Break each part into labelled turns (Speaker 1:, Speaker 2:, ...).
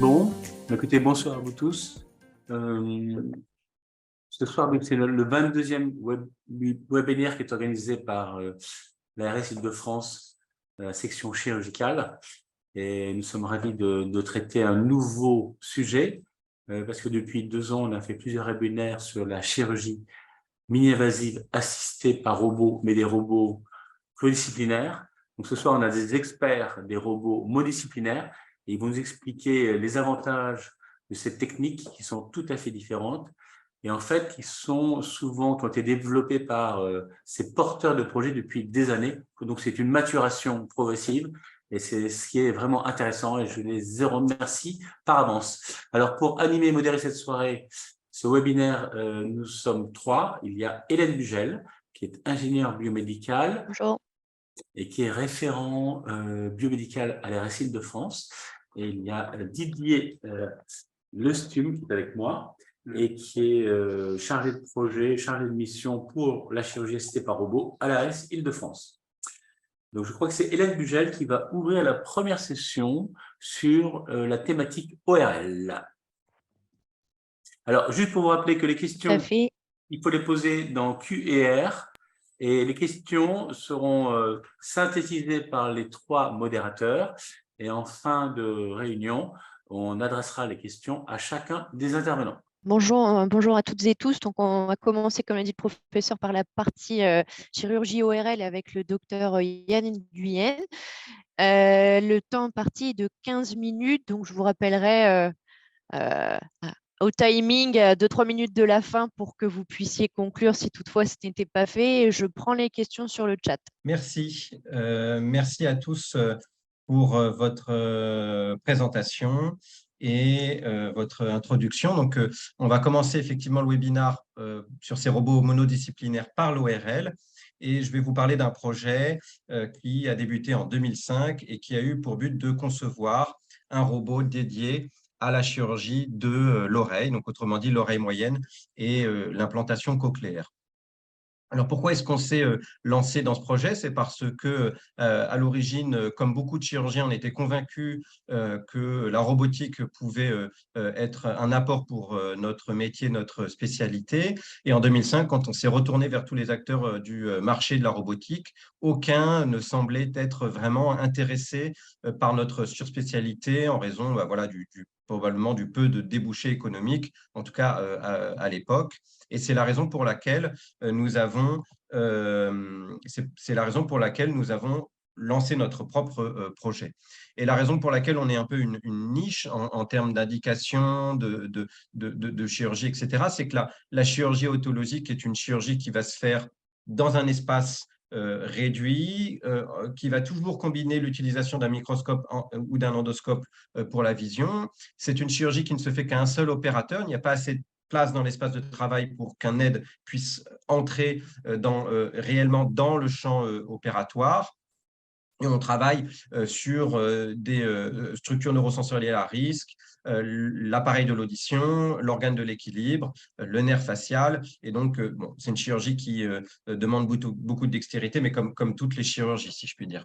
Speaker 1: Bon, écoutez, bonsoir à vous tous. Euh, Ce soir, donc, c'est le 22e webinaire qui est organisé par la RS Île-de-France, la section chirurgicale. Et nous sommes ravis de traiter un nouveau sujet, parce que depuis 2 ans, on a fait plusieurs webinaires sur la chirurgie mini-invasive assistée par robots, mais des robots pluridisciplinaires. Donc ce soir, on a des experts des robots monodisciplinaires et ils vont nous expliquer les avantages de ces techniques qui sont tout à fait différentes et en fait qui sont souvent, qui ont été développées par ces porteurs de projets depuis des années. Donc c'est une maturation progressive et c'est ce qui est vraiment intéressant et je les remercie par avance. Alors pour animer et modérer cette soirée, ce webinaire, nous sommes 3. Il y a Hélène Bugel, qui est ingénieure biomédicale
Speaker 2: Bonjour.
Speaker 1: et qui est référent biomédical à l'RS Île-de-France. Et il y a Didier Lestum qui est avec moi et qui est chargé de projet, chargé de mission pour la chirurgie assistée par robot à l'ARS Île-de-France. Donc, je crois que c'est Hélène Bugel qui va ouvrir la première session sur la thématique ORL. Alors, juste pour vous rappeler que les questions, il faut les poser dans Q et R et les questions seront synthétisées par les 3 modérateurs et en fin de réunion, on adressera les questions à chacun des intervenants.
Speaker 2: Bonjour, bonjour à toutes et tous. Donc, on va commencer, comme l'a dit le professeur, par la partie chirurgie ORL avec le docteur Yann Nguyen. Le temps imparti est de 15 minutes. Donc, je vous rappellerai au timing, 2-3 minutes de la fin pour que vous puissiez conclure si toutefois ce n'était pas fait. Je prends les questions sur le chat.
Speaker 3: Merci. Merci à tous pour votre présentation et votre introduction. Donc, on va commencer effectivement le webinaire sur ces robots monodisciplinaires par l'ORL. Et je vais vous parler d'un projet qui a débuté en 2005 et qui a eu pour but de concevoir un robot dédié à la chirurgie de l'oreille, donc autrement dit l'oreille moyenne et l'implantation cochléaire. Alors, pourquoi est-ce qu'on s'est lancé dans ce projet? C'est parce que, à l'origine, comme beaucoup de chirurgiens, on était convaincus que la robotique pouvait être un apport pour notre métier, notre spécialité. Et en 2005, quand on s'est retourné vers tous les acteurs du marché de la robotique, aucun ne semblait être vraiment intéressé par notre surspécialité en raison voilà, probablement du peu de débouchés économiques, en tout cas à l'époque. Et c'est la raison pour laquelle c'est la raison pour laquelle nous avons lancé notre propre projet. Et la raison pour laquelle on est un peu une niche en termes d'indication, de chirurgie, etc., c'est que la chirurgie otologique est une chirurgie qui va se faire dans un espace réduit, qui va toujours combiner l'utilisation d'un microscope ou d'un endoscope pour la vision. C'est une chirurgie qui ne se fait qu'à un seul opérateur. Il n'y a pas assez de place dans l'espace de travail pour qu'un aide puisse entrer réellement dans le champ opératoire. Et on travaille sur des structures neurosensorielles à risque, l'appareil de l'audition, l'organe de l'équilibre, le nerf facial. Et donc, bon, c'est une chirurgie qui demande beaucoup de dextérité, mais comme toutes les chirurgies, si je puis dire.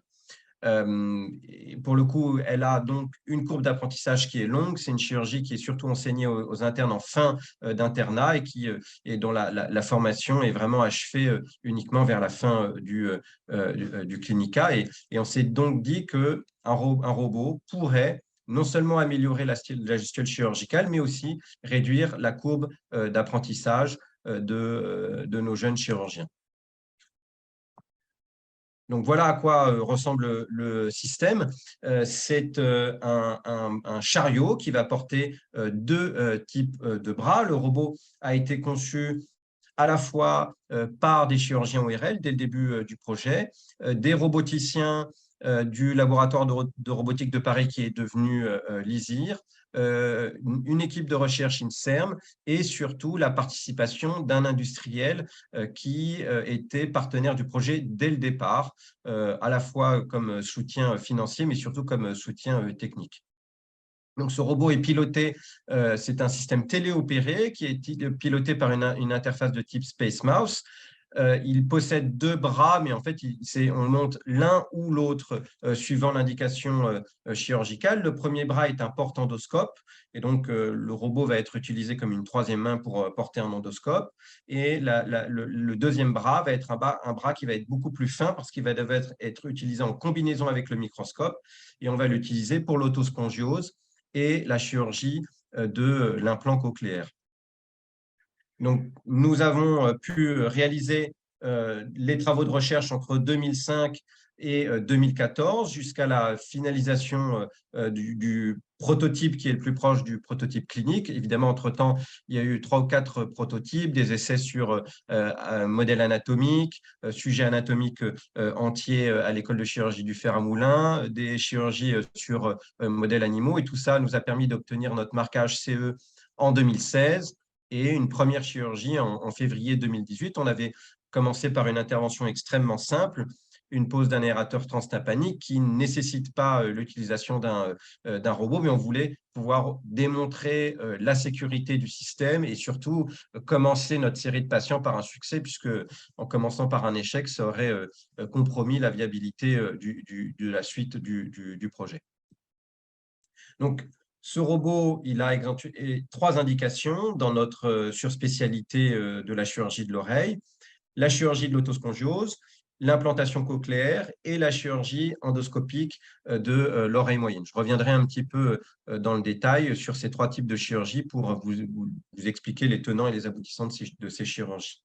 Speaker 3: Pour le coup, elle a donc une courbe d'apprentissage qui est longue. C'est une chirurgie qui est surtout enseignée aux internes en fin d'internat et dont la formation est vraiment achevée uniquement vers la fin du clinica. Et on s'est donc dit qu'un robot pourrait non seulement améliorer la gestuelle chirurgicale, mais aussi réduire la courbe d'apprentissage de nos jeunes chirurgiens. Donc, voilà à quoi ressemble le système. C'est un chariot qui va porter 2 types de bras. Le robot a été conçu à la fois par des chirurgiens ORL dès le début du projet, des roboticiens du laboratoire de robotique de Paris qui est devenu l'ISIR, une équipe de recherche INSERM et surtout la participation d'un industriel qui était partenaire du projet dès le départ, à la fois comme soutien financier, mais surtout comme soutien technique. Donc, ce robot est piloté, c'est un système téléopéré qui est piloté par une interface de type Space Mouse. Il possède 2 bras, mais en fait, on monte l'un ou l'autre suivant l'indication chirurgicale. Le premier bras est un porte-endoscope, et donc le robot va être utilisé comme une 3e main pour porter un endoscope. Et le deuxième bras va être un bras qui va être beaucoup plus fin parce qu'il va devoir être utilisé en combinaison avec le microscope, et on va l'utiliser pour l'autospongiose et la chirurgie de l'implant cochléaire. Donc, nous avons pu réaliser les travaux de recherche entre 2005 et 2014 jusqu'à la finalisation du prototype qui est le plus proche du prototype clinique. Évidemment, entre-temps, il y a eu 3 ou 4 prototypes, des essais sur un modèle anatomique, sujet anatomique entier à l'école de chirurgie du Fer à Moulins, des chirurgies sur modèles animaux, et tout ça nous a permis d'obtenir notre marquage CE en 2016. Et une première chirurgie en février 2018. On avait commencé par une intervention extrêmement simple, une pose d'un aérateur transtympanique qui ne nécessite pas l'utilisation d'un robot, mais on voulait pouvoir démontrer la sécurité du système et surtout commencer notre série de patients par un succès, puisque en commençant par un échec, ça aurait compromis la viabilité de la suite du projet. Donc, ce robot, il a 3 indications dans notre surspécialité de la chirurgie de l'oreille: la chirurgie de l'autospongiose, l'implantation cochléaire et la chirurgie endoscopique de l'oreille moyenne. Je reviendrai un petit peu dans le détail sur ces 3 types de chirurgie pour vous expliquer les tenants et les aboutissants de ces chirurgies.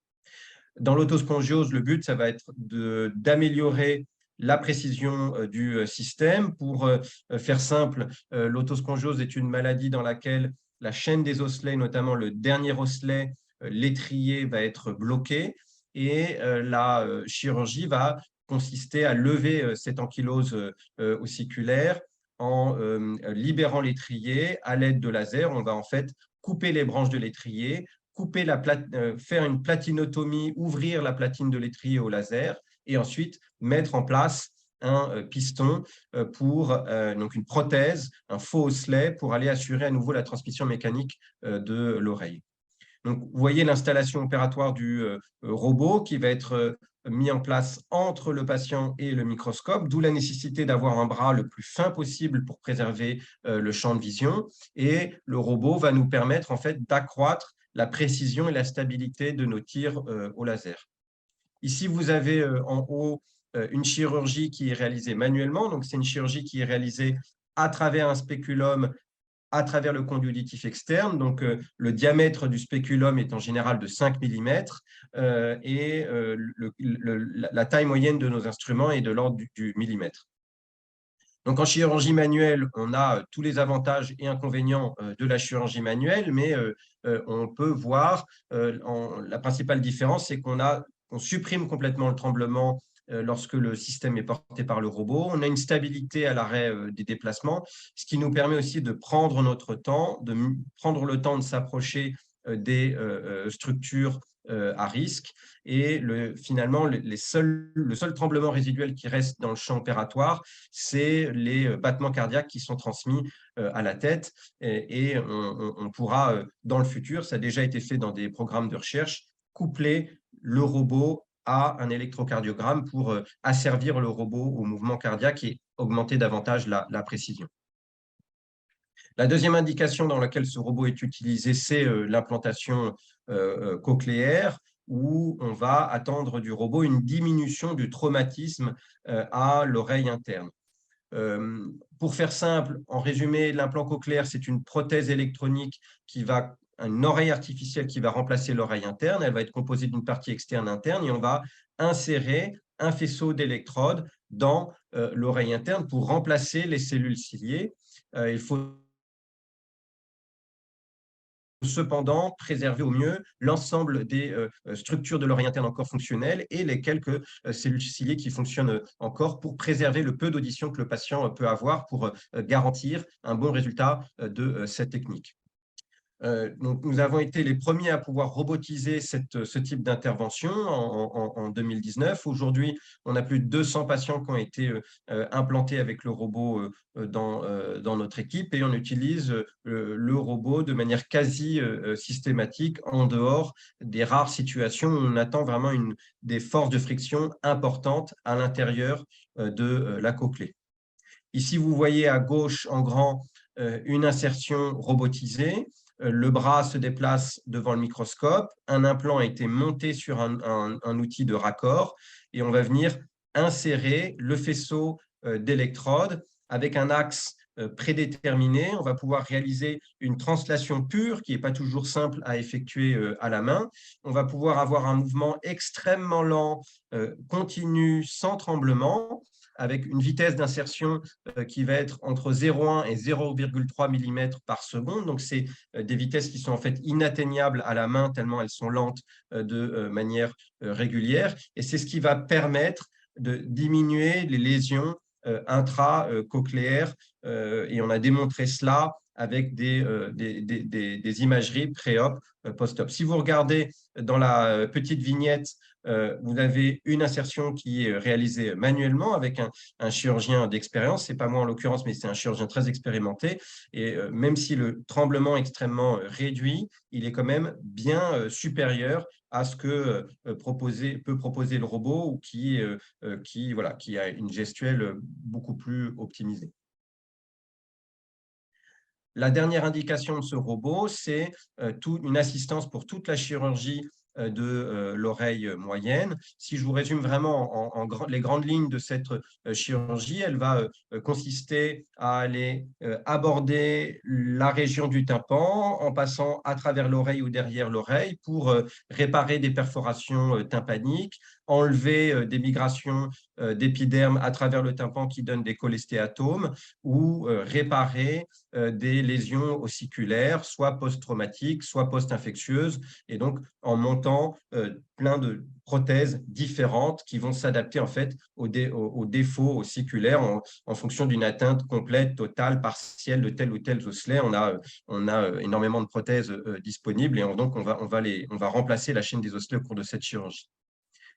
Speaker 3: Dans l'autospongiose, le but, ça va être d'améliorer la précision du système. Pour faire simple, l'autospongiose est une maladie dans laquelle la chaîne des osselets, notamment le dernier osselet, l'étrier, va être bloqué, et la chirurgie va consister à lever cette ankylose ossiculaire en libérant l'étrier à l'aide de laser. On va en fait couper les branches de l'étrier, faire une platinotomie, ouvrir la platine de l'étrier au laser, et ensuite mettre en place un piston pour donc une prothèse, un faux osselet, pour aller assurer à nouveau la transmission mécanique de l'oreille. Donc, vous voyez l'installation opératoire du robot qui va être mis en place entre le patient et le microscope, d'où la nécessité d'avoir un bras le plus fin possible pour préserver le champ de vision. Et le robot va nous permettre en fait d'accroître la précision et la stabilité de nos tirs au laser. Ici, vous avez en haut une chirurgie qui est réalisée manuellement. Donc, c'est une chirurgie qui est réalisée à travers un spéculum, à travers le conduit auditif externe. Donc, le diamètre du spéculum est en général de 5 mm et la taille moyenne de nos instruments est de l'ordre du millimètre. Donc, en chirurgie manuelle, on a tous les avantages et inconvénients de la chirurgie manuelle, mais on peut voir la principale différence, c'est qu'on supprime complètement le tremblement lorsque le système est porté par le robot. On a une stabilité à l'arrêt des déplacements, ce qui nous permet aussi de prendre notre temps, de prendre le temps de s'approcher des structures à risque. Et finalement, le seul tremblement résiduel qui reste dans le champ opératoire, c'est les battements cardiaques qui sont transmis à la tête. Et on pourra, dans le futur, ça a déjà été fait dans des programmes de recherche, coupler le robot à un électrocardiogramme pour asservir le robot au mouvement cardiaque et augmenter davantage la précision. La deuxième indication dans laquelle ce robot est utilisé, c'est l'implantation cochléaire, où on va attendre du robot une diminution du traumatisme à l'oreille interne. Pour faire simple, en résumé, l'implant cochléaire, c'est une prothèse électronique une oreille artificielle qui va remplacer l'oreille interne. Elle va être composée d'une partie externe interne, et on va insérer un faisceau d'électrodes dans l'oreille interne pour remplacer les cellules ciliées. Il faut cependant préserver au mieux l'ensemble des structures de l'oreille interne encore fonctionnelles et les quelques cellules ciliées qui fonctionnent encore, pour préserver le peu d'audition que le patient peut avoir, pour garantir un bon résultat de cette technique. Donc, nous avons été les premiers à pouvoir robotiser ce type d'intervention en 2019. Aujourd'hui, on a plus de 200 patients qui ont été implantés avec le robot dans notre équipe et on utilise le robot de manière quasi systématique en dehors des rares situations où on attend vraiment des forces de friction importantes à l'intérieur de la cochlée. Ici, vous voyez à gauche en grand une insertion robotisée. Le bras se déplace devant le microscope. Un implant a été monté sur un outil de raccord et on va venir insérer le faisceau d'électrodes avec un axe prédéterminé. On va pouvoir réaliser une translation pure qui n'est pas toujours simple à effectuer à la main. On va pouvoir avoir un mouvement extrêmement lent, continu, sans tremblement, avec une vitesse d'insertion qui va être entre 0,1 et 0,3 mm par seconde. Donc, c'est des vitesses qui sont en fait inatteignables à la main tellement elles sont lentes de manière régulière. Et c'est ce qui va permettre de diminuer les lésions intracochléaires. Et on a démontré cela avec des imageries pré-op, post-op. Si vous regardez dans la petite vignette, vous avez une insertion qui est réalisée manuellement avec un chirurgien d'expérience. Ce n'est pas moi en l'occurrence, mais c'est un chirurgien très expérimenté. Et même si le tremblement est extrêmement réduit, il est quand même bien supérieur à ce que peut proposer le robot ou qui a une gestuelle beaucoup plus optimisée. La dernière indication de ce robot, c'est une assistance pour toute la chirurgie de l'oreille moyenne. Si je vous résume vraiment les grandes lignes de cette chirurgie, elle va consister à aller aborder la région du tympan en passant à travers l'oreille ou derrière l'oreille pour réparer des perforations tympaniques, enlever des migrations d'épiderme à travers le tympan qui donnent des cholestéatomes ou réparer des lésions ossiculaires, soit post-traumatiques, soit post-infectieuses, et donc en montant plein de prothèses différentes qui vont s'adapter en fait aux défauts ossiculaires en fonction d'une atteinte complète, totale, partielle de tel ou tel osselet. On a énormément de prothèses disponibles et donc on va remplacer la chaîne des osselets au cours de cette chirurgie.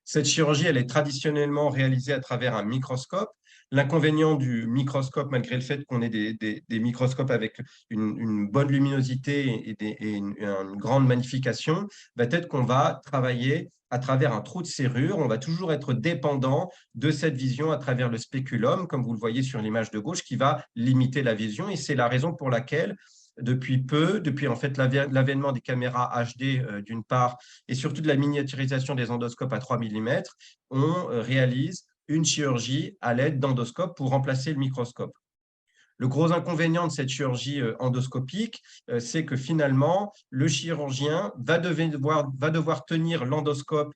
Speaker 3: Cette chirurgie, elle est traditionnellement réalisée à travers un microscope. L'inconvénient du microscope, malgré le fait qu'on ait des microscopes avec une bonne luminosité et une grande magnification, va être qu'on va travailler à travers un trou de serrure. On va toujours être dépendant de cette vision à travers le spéculum, comme vous le voyez sur l'image de gauche, qui va limiter la vision. Et c'est la raison pour laquelle depuis en fait l'avènement des caméras HD d'une part et surtout de la miniaturisation des endoscopes à 3 mm, on réalise une chirurgie à l'aide d'endoscopes pour remplacer le microscope. Le gros inconvénient de cette chirurgie endoscopique, c'est que finalement, le chirurgien va devoir tenir l'endoscope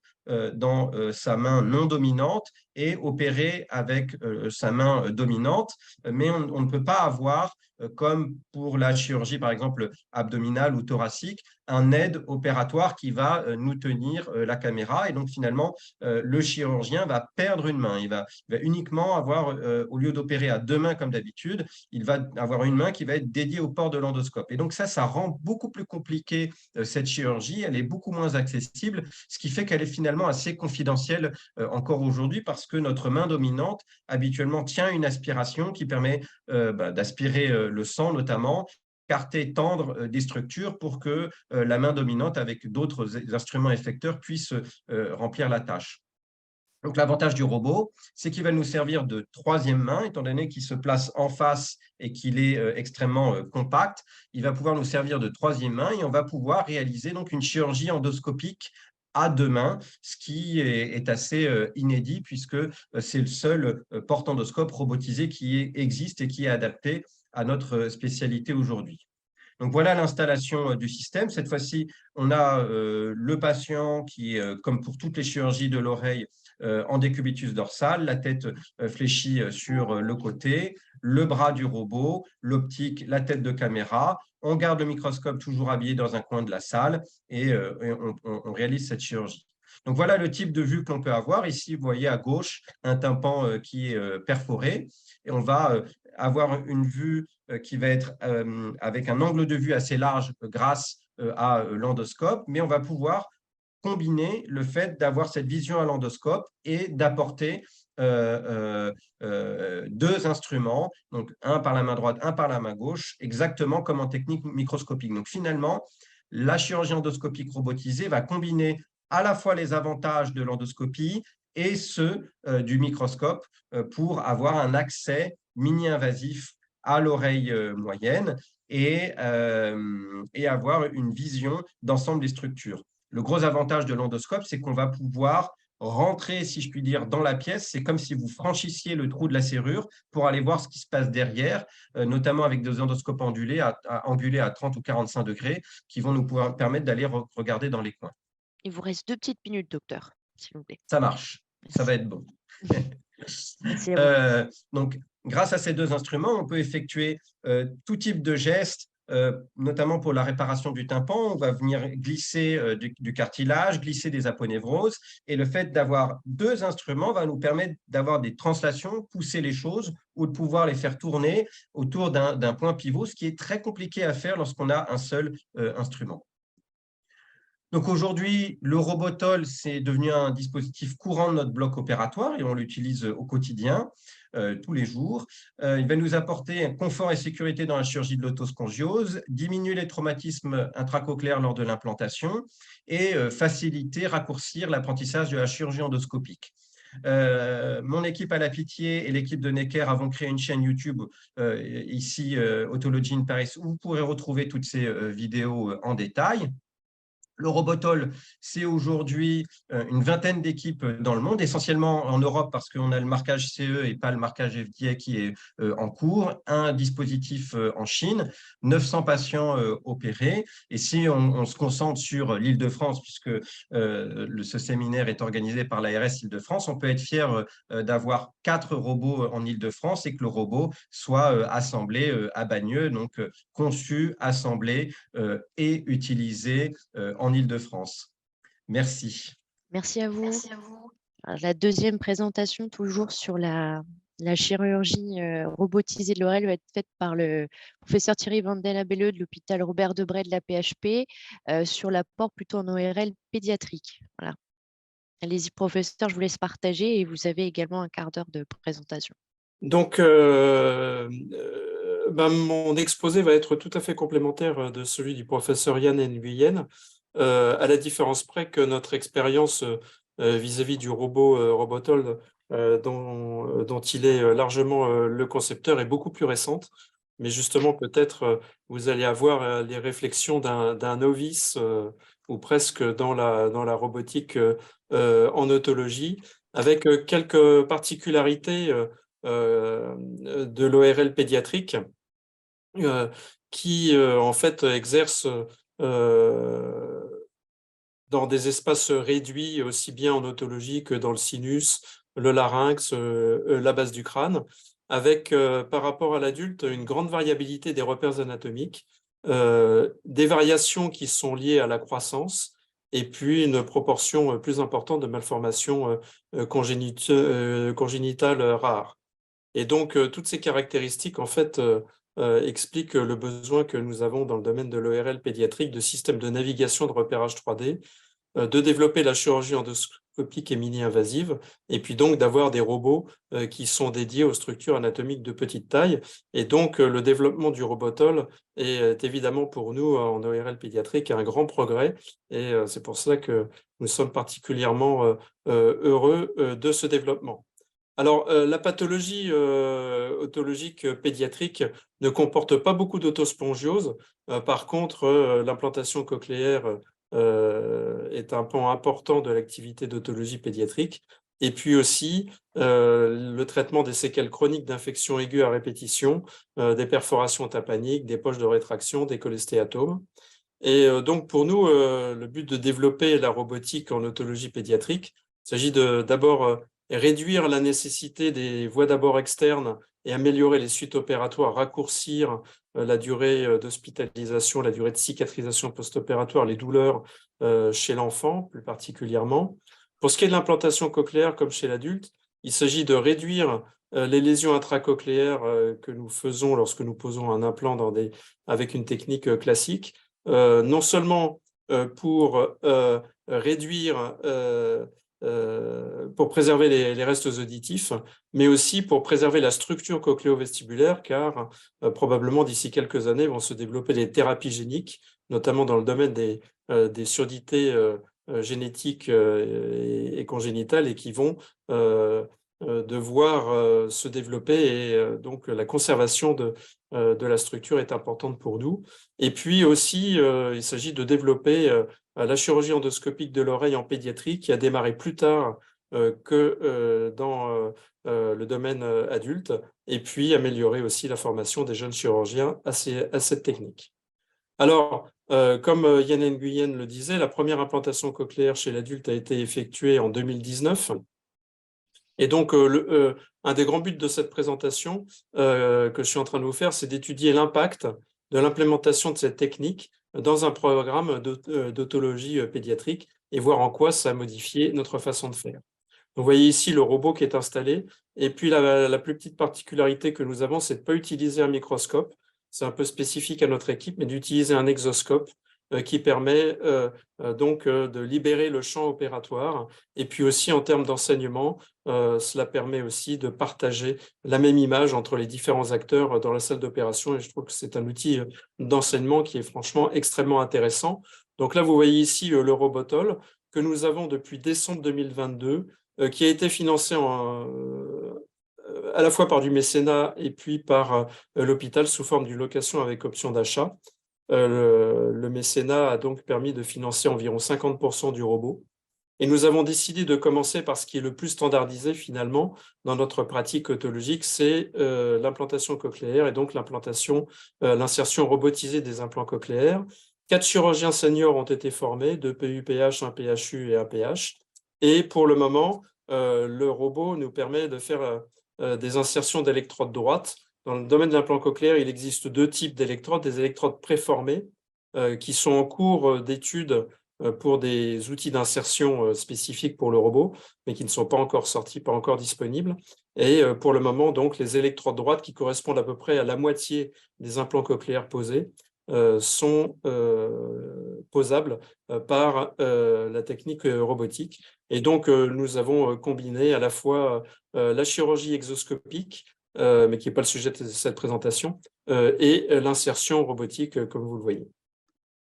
Speaker 3: dans sa main non dominante et opérer avec sa main dominante, mais on ne peut pas avoir, comme pour la chirurgie par exemple abdominale ou thoracique, un aide opératoire qui va nous tenir la caméra. Et donc finalement, le chirurgien va perdre une main. Il va uniquement avoir, au lieu d'opérer à deux mains comme d'habitude, il va avoir une main qui va être dédiée au port de l'endoscope. Et donc ça rend beaucoup plus compliqué cette chirurgie. Elle est beaucoup moins accessible, ce qui fait qu'elle est finalement assez confidentielle encore aujourd'hui parce que notre main dominante habituellement tient une aspiration qui permet d'aspirer le sang notamment, écarter, tendre des structures pour que la main dominante avec d'autres instruments effecteurs puisse remplir la tâche. Donc, l'avantage du robot, c'est qu'il va nous servir de troisième main, étant donné qu'il se place en face et qu'il est extrêmement compact. Il va pouvoir nous servir de troisième main et on va pouvoir réaliser donc une chirurgie endoscopique à deux mains, ce qui est assez inédit puisque c'est le seul porte-endoscope robotisé qui existe et qui est adapté à notre spécialité aujourd'hui. Donc, voilà l'installation du système. Cette fois-ci, on a le patient qui est, comme pour toutes les chirurgies de l'oreille, en décubitus dorsal, la tête fléchie sur le côté, le bras du robot, l'optique, la tête de caméra. On garde le microscope toujours habillé dans un coin de la salle et on réalise cette chirurgie. Donc, voilà le type de vue que l'on peut avoir. Ici, vous voyez à gauche un tympan qui est perforé. Et on va avoir une vue qui va être avec un angle de vue assez large grâce à l'endoscope, mais on va pouvoir combiner le fait d'avoir cette vision à l'endoscope et d'apporter deux instruments, donc un par la main droite, un par la main gauche, exactement comme en technique microscopique. Donc finalement, la chirurgie endoscopique robotisée va combiner à la fois les avantages de l'endoscopie et ceux du microscope pour avoir un accès mini-invasif à l'oreille moyenne et avoir une vision d'ensemble des structures. Le gros avantage de l'endoscope, c'est qu'on va pouvoir rentrer, si je puis dire, dans la pièce. C'est comme si vous franchissiez le trou de la serrure pour aller voir ce qui se passe derrière, notamment avec des endoscopes angulés à 30 ou 45 degrés qui vont nous permettre d'aller regarder dans les coins.
Speaker 2: Il vous reste 2 petites minutes, docteur, s'il vous plaît.
Speaker 3: Ça marche, ça va être bon.
Speaker 2: Merci à vous.
Speaker 3: Donc, grâce à ces deux instruments, on peut effectuer tout type de gestes, notamment pour la réparation du tympan. On va venir glisser du cartilage, glisser des aponevroses. Et le fait d'avoir deux instruments va nous permettre d'avoir des translations, pousser les choses ou de pouvoir les faire tourner autour d'un point pivot, ce qui est très compliqué à faire lorsqu'on a un seul instrument. Donc aujourd'hui, le Robotol, c'est devenu un dispositif courant de notre bloc opératoire et on l'utilise au quotidien, tous les jours. Il va nous apporter un confort et sécurité dans la chirurgie de l'autospongiose, diminuer les traumatismes intracochléaires lors de l'implantation et faciliter, raccourcir l'apprentissage de la chirurgie endoscopique. Mon équipe à la Pitié et l'équipe de Necker avons créé une chaîne YouTube ici, Otology in Paris, où vous pourrez retrouver toutes ces vidéos en détail. Le Robotol, c'est aujourd'hui une vingtaine d'équipes dans le monde, essentiellement en Europe parce qu'on a le marquage CE et pas le marquage FDA qui est en cours, un dispositif en Chine, 900 patients opérés. Et si on se concentre sur l'Île-de-France, puisque ce séminaire est organisé par l'ARS Île-de-France, on peut être fier d'avoir 4 robots en Île-de-France et que le robot soit assemblé à Bagneux, donc conçu, assemblé et utilisé en Île-de-France. Merci.
Speaker 2: Merci à vous. La deuxième présentation, toujours sur la chirurgie robotisée de l'oreille, va être faite par le professeur Thierry Vandenabelle de l'hôpital Robert Debré de la PHP sur l'apport plutôt en ORL pédiatrique. Voilà. Allez-y, professeur, je vous laisse partager et vous avez également un quart d'heure de présentation.
Speaker 4: Donc, mon exposé va être tout à fait complémentaire de celui du professeur Yann Nguyen, à la différence près que notre expérience vis-à-vis du robot Robotol, dont il est largement le concepteur, est beaucoup plus récente. Mais justement, peut-être vous allez avoir les réflexions d'un novice ou presque dans la robotique en otologie, avec quelques particularités de l'ORL pédiatrique qui, en fait, exerce dans des espaces réduits, aussi bien en otologie que dans le sinus, le larynx, la base du crâne, avec, par rapport à l'adulte, une grande variabilité des repères anatomiques, des variations qui sont liées à la croissance, et puis une proportion plus importante de malformations congénitales rares. Et donc, toutes ces caractéristiques, en fait, expliquent le besoin que nous avons dans le domaine de l'ORL pédiatrique de systèmes de navigation de repérage 3D, de développer la chirurgie endoscopique et mini-invasive, et puis donc d'avoir des robots qui sont dédiés aux structures anatomiques de petite taille. Et donc, le développement du Robotol est évidemment pour nous, en ORL pédiatrique, un grand progrès. Et c'est pour ça que nous sommes particulièrement heureux de ce développement. Alors, la pathologie otologique pédiatrique ne comporte pas beaucoup d'autospongiose. Par contre, l'implantation cochléaire est un pan important de l'activité d'otologie pédiatrique. Et puis aussi, le traitement des séquelles chroniques d'infections aiguës à répétition, des perforations tympaniques, des poches de rétraction, des cholestéatomes. Et donc, pour nous, le but de développer la robotique en otologie pédiatrique, il s'agit d'abord réduire la nécessité des voies d'abord externes et améliorer les suites opératoires, raccourcir la durée d'hospitalisation, la durée de cicatrisation post-opératoire, les douleurs chez l'enfant plus particulièrement. Pour ce qui est de l'implantation cochléaire, comme chez l'adulte, il s'agit de réduire les lésions intracochléaires que nous faisons lorsque nous posons un implant avec une technique classique, non seulement pour réduire, pour préserver les restes auditifs, mais aussi pour préserver la structure cochléo-vestibulaire, car probablement d'ici quelques années vont se développer des thérapies géniques, notamment dans le domaine des surdité génétiques et congénitales, et qui vont devoir se développer, et donc la conservation de la structure est importante pour nous. Et puis aussi, il s'agit de développer la chirurgie endoscopique de l'oreille en pédiatrie, qui a démarré plus tard que dans le domaine adulte, et puis améliorer aussi la formation des jeunes chirurgiens à cette technique. Alors, comme Yann Nguyen le disait, la première implantation cochléaire chez l'adulte a été effectuée en 2019. Et donc, un des grands buts de cette présentation que je suis en train de vous faire, c'est d'étudier l'impact de l'implémentation de cette technique dans un programme d'otologie pédiatrique et voir en quoi ça a modifié notre façon de faire. Vous voyez ici le robot qui est installé. Et puis, la plus petite particularité que nous avons, c'est de ne pas utiliser un microscope. C'est un peu spécifique à notre équipe, mais d'utiliser un exoscope qui permet donc de libérer le champ opératoire. Et puis aussi, en termes d'enseignement, cela permet aussi de partager la même image entre les différents acteurs dans la salle d'opération. Et je trouve que c'est un outil d'enseignement qui est franchement extrêmement intéressant. Donc là, vous voyez ici le Robotol que nous avons depuis décembre 2022, qui a été financé à la fois par du mécénat et puis par l'hôpital sous forme d'une location avec option d'achat. Le mécénat a donc permis de financer environ 50% du robot. Et nous avons décidé de commencer par ce qui est le plus standardisé finalement dans notre pratique otologique, c'est l'implantation cochléaire et donc l'insertion robotisée des implants cochléaires. 4 chirurgiens seniors ont été formés, 2 PUPH, 1 PHU et 1 PH. Et pour le moment, le robot nous permet de faire des insertions d'électrodes droites. Dans le domaine de l'implant cochléaire, il existe 2 types d'électrodes, des électrodes préformées qui sont en cours d'étude pour des outils d'insertion spécifiques pour le robot, mais qui ne sont pas encore sortis, pas encore disponibles. Et pour le moment, donc, les électrodes droites qui correspondent à peu près à la moitié des implants cochléaires posés sont posables par la technique robotique. Et donc, nous avons combiné à la fois la chirurgie exoscopique, mais qui n'est pas le sujet de cette présentation, et l'insertion robotique, comme vous le voyez.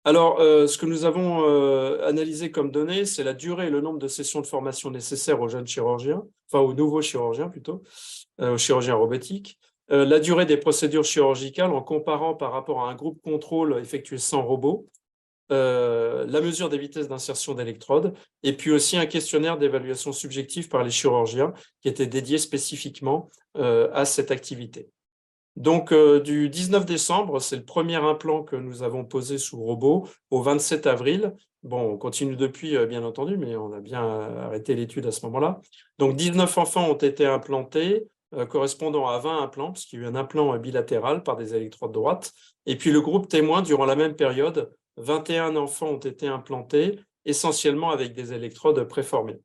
Speaker 4: Alors, ce que nous avons analysé comme données, c'est la durée et le nombre de sessions de formation nécessaires aux jeunes chirurgiens, enfin aux nouveaux chirurgiens plutôt, aux chirurgiens robotiques, la durée des procédures chirurgicales en comparant par rapport à un groupe contrôle effectué sans robot, la mesure des vitesses d'insertion d'électrodes, et puis aussi un questionnaire d'évaluation subjective par les chirurgiens qui était dédié spécifiquement à cette activité. Donc, du 19 décembre, c'est le premier implant que nous avons posé sous robot, au 27 avril. Bon, on continue depuis, bien entendu, mais on a bien arrêté l'étude à ce moment-là. Donc, 19 enfants ont été implantés, correspondant à 20 implants, parce qu'il y a eu un implant bilatéral par des électrodes droites. Et puis, le groupe témoin, durant la même période, 21 enfants ont été implantés, essentiellement avec des électrodes préformées.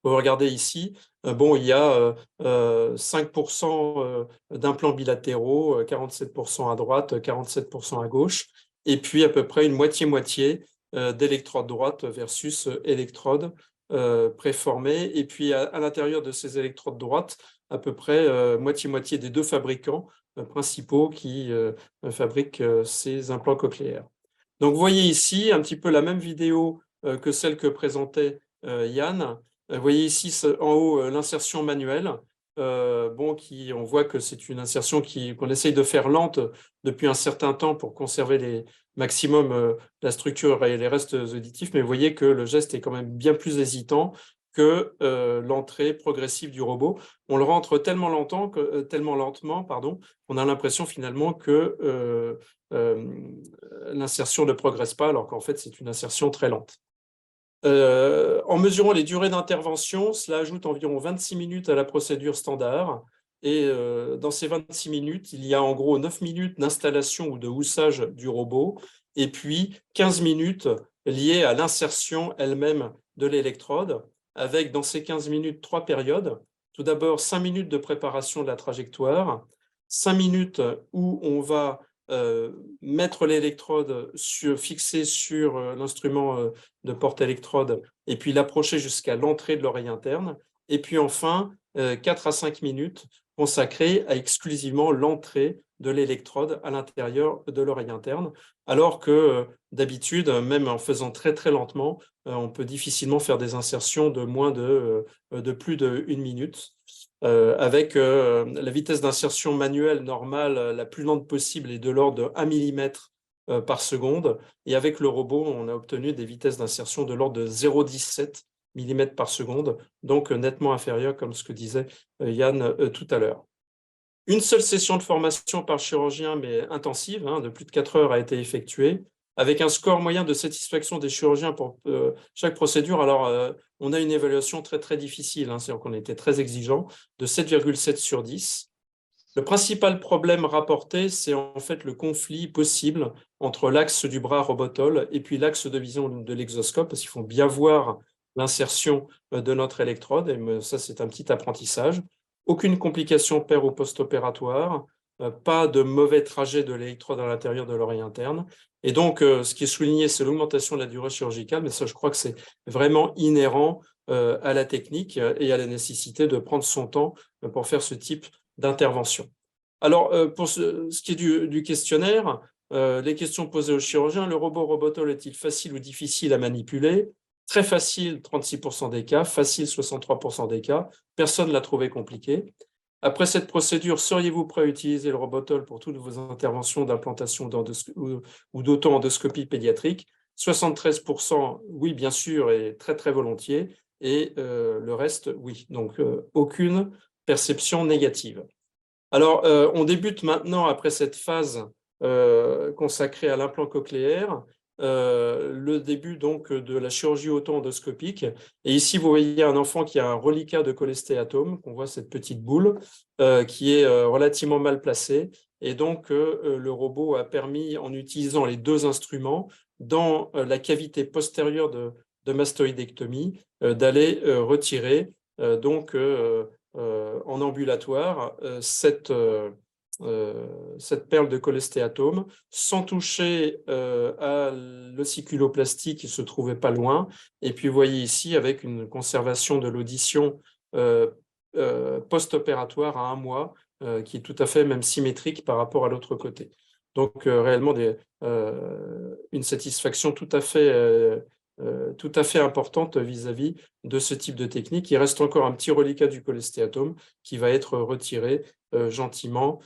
Speaker 4: Vous regardez ici, bon, il y a 5% d'implants bilatéraux, 47% à droite, 47% à gauche, et puis à peu près une moitié-moitié d'électrodes droites versus électrodes préformées. Et puis à l'intérieur de ces électrodes droites, à peu près moitié-moitié des 2 fabricants principaux qui fabriquent ces implants cochléaires. Donc, vous voyez ici un petit peu la même vidéo que celle que présentait Yann. Vous voyez ici en haut l'insertion manuelle. On voit que c'est une insertion qu'on essaye de faire lente depuis un certain temps pour conserver les maximum la structure et les restes auditifs, mais vous voyez que le geste est quand même bien plus hésitant que l'entrée progressive du robot. On le rentre tellement lentement, qu'on a l'impression finalement que l'insertion ne progresse pas, alors qu'en fait, c'est une insertion très lente. En mesurant les durées d'intervention, cela ajoute environ 26 minutes à la procédure standard. Et dans ces 26 minutes, il y a en gros 9 minutes d'installation ou de houssage du robot, et puis 15 minutes liées à l'insertion elle-même de l'électrode, avec dans ces 15 minutes 3 périodes. Tout d'abord, 5 minutes de préparation de la trajectoire, 5 minutes où on va mettre l'électrode fixée sur l'instrument de porte-électrode et puis l'approcher jusqu'à l'entrée de l'oreille interne. Et puis enfin, 4 à 5 minutes consacrées à exclusivement l'entrée de l'électrode à l'intérieur de l'oreille interne, alors que d'habitude, même en faisant très très lentement, on peut difficilement faire des insertions de plus d'1 minute. Avec la vitesse d'insertion manuelle normale la plus lente possible est de l'ordre de 1 mm par seconde. Et avec le robot, on a obtenu des vitesses d'insertion de l'ordre de 0,17 mm par seconde, donc nettement inférieures, comme ce que disait Yann tout à l'heure. Une seule session de formation par chirurgien, mais intensive, de plus de 4 heures, a été effectuée, avec un score moyen de satisfaction des chirurgiens pour chaque procédure. Alors, on a une évaluation très, très difficile, c'est-à-dire qu'on était très exigeant, de 7,7 sur 10. Le principal problème rapporté, c'est en fait le conflit possible entre l'axe du bras Robotol et puis l'axe de vision de l'exoscope, parce qu'il faut bien voir l'insertion de notre électrode, et ça, c'est un petit apprentissage. Aucune complication péri- ou post-opératoire, pas de mauvais trajet de l'électrode à l'intérieur de l'oreille interne. Et donc, ce qui est souligné, c'est l'augmentation de la durée chirurgicale, mais ça, je crois que c'est vraiment inhérent à la technique et à la nécessité de prendre son temps pour faire ce type d'intervention. Alors, pour ce qui est du questionnaire, les questions posées aux chirurgiens, le robot Robotol est-il facile ou difficile à manipuler? Très facile, 36% des cas, facile, 63% des cas. Personne ne l'a trouvé compliqué. Après cette procédure, seriez-vous prêt à utiliser le Robotol pour toutes vos interventions d'implantation ou d'auto-endoscopie pédiatrique? 73%, oui, bien sûr, et très, très volontiers. Et le reste, oui. Donc, aucune perception négative. Alors, on débute maintenant, après cette phase consacrée à l'implant cochléaire, le début donc de la chirurgie auto-endoscopique. Et ici, vous voyez un enfant qui a un reliquat de cholestéatome, qu'on voit cette petite boule, qui est relativement mal placée. Et donc, le robot a permis, en utilisant les 2 instruments, dans la cavité postérieure de mastoïdectomie, d'aller retirer donc en ambulatoire cette perle de cholestéatome sans toucher à l'ossiculoplastie qui se trouvait pas loin. Et puis vous voyez ici avec une conservation de l'audition post-opératoire à 1 mois qui est tout à fait même symétrique par rapport à l'autre côté. Donc réellement une satisfaction tout à fait importante vis-à-vis de ce type de technique. Il reste encore un petit reliquat du cholestéatome qui va être retiré gentiment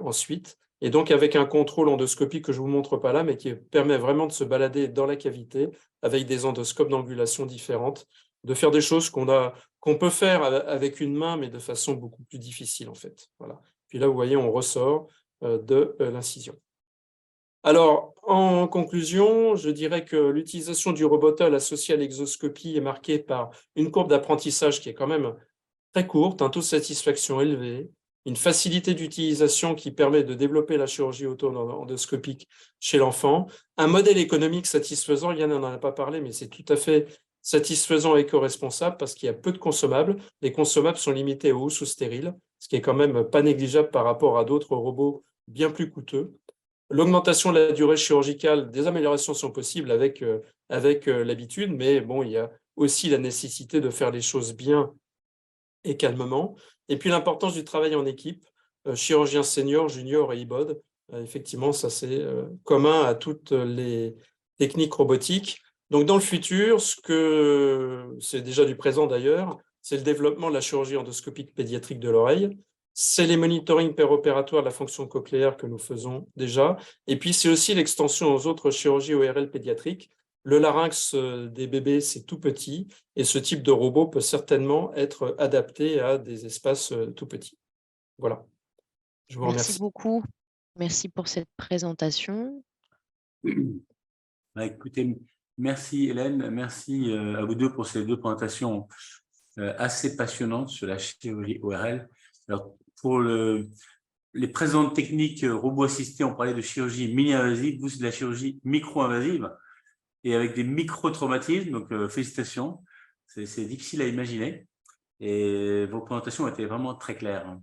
Speaker 4: ensuite. Et donc, avec un contrôle endoscopique que je ne vous montre pas là, mais qui permet vraiment de se balader dans la cavité avec des endoscopes d'angulation différentes, de faire des choses qu'on peut faire avec une main, mais de façon beaucoup plus difficile, en fait. Voilà. Puis là, vous voyez, on ressort de l'incision. Alors, en conclusion, je dirais que l'utilisation du Robotol associé à l'exoscopie est marquée par une courbe d'apprentissage qui est quand même très courte, un taux de satisfaction élevé, une facilité d'utilisation qui permet de développer la chirurgie auto-endoscopique chez l'enfant, un modèle économique satisfaisant, Yann n'en a pas parlé, mais c'est tout à fait satisfaisant et éco-responsable parce qu'il y a peu de consommables. Les consommables sont limités aux housses ou stériles, ce qui est quand même pas négligeable par rapport à d'autres robots bien plus coûteux. L'augmentation de la durée chirurgicale, des améliorations sont possibles avec l'habitude, mais bon, il y a aussi la nécessité de faire les choses bien et calmement. Et puis l'importance du travail en équipe, chirurgien senior, junior et IBOD. Effectivement, ça c'est commun à toutes les techniques robotiques. Donc dans le futur, ce que c'est déjà du présent d'ailleurs, c'est le développement de la chirurgie endoscopique pédiatrique de l'oreille. C'est les monitorings péropératoires de la fonction cochléaire que nous faisons déjà. Et puis, c'est aussi l'extension aux autres chirurgies ORL pédiatriques. Le larynx des bébés, c'est tout petit. Et ce type de robot peut certainement être adapté à des espaces tout petits. Voilà. Je vous remercie.
Speaker 2: Merci beaucoup. Merci pour cette présentation.
Speaker 1: Écoutez, merci Hélène, merci à vous deux pour ces 2 présentations assez passionnantes sur la chirurgie ORL. Alors, pour les précédentes techniques robots assistés, on parlait de chirurgie mini-invasive, vous, c'est de la chirurgie micro-invasive et avec des micro-traumatismes. Donc, félicitations. C'est difficile à imaginer. Et vos présentations étaient vraiment très claires.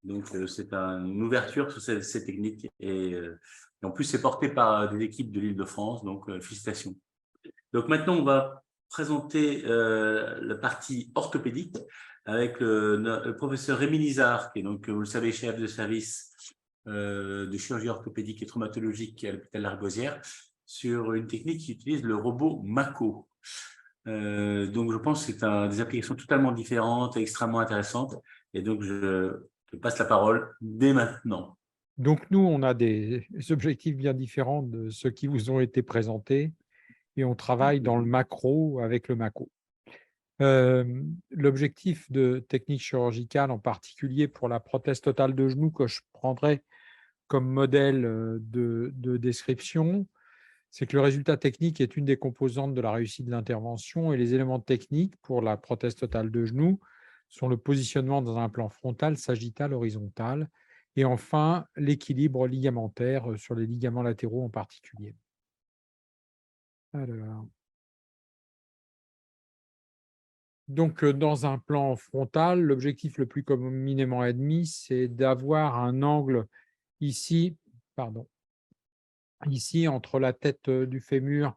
Speaker 1: Donc, c'est une ouverture sur ces techniques. Et en plus, c'est porté par des équipes de l'Île-de-France. Donc, félicitations. Donc, maintenant, on va présenter la partie orthopédique avec le professeur Rémi Nizar, qui est donc, vous le savez, chef de service de chirurgie orthopédique et traumatologique à l'hôpital Lariboisière, sur une technique qui utilise le robot Mako. Donc, je pense que c'est des applications totalement différentes et extrêmement intéressantes. Et donc, je passe la parole dès maintenant.
Speaker 5: Donc, nous, on a des objectifs bien différents de ceux qui vous ont été présentés et on travaille dans le macro avec le Mako. L'objectif de technique chirurgicale, en particulier pour la prothèse totale de genou que je prendrai comme modèle de description, c'est que le résultat technique est une des composantes de la réussite de l'intervention et les éléments techniques pour la prothèse totale de genou sont le positionnement dans un plan frontal, sagittal, horizontal et enfin l'équilibre ligamentaire sur les ligaments latéraux en particulier. Alors. Donc, dans un plan frontal, l'objectif le plus communément admis, c'est d'avoir un angle ici, ici entre la tête du fémur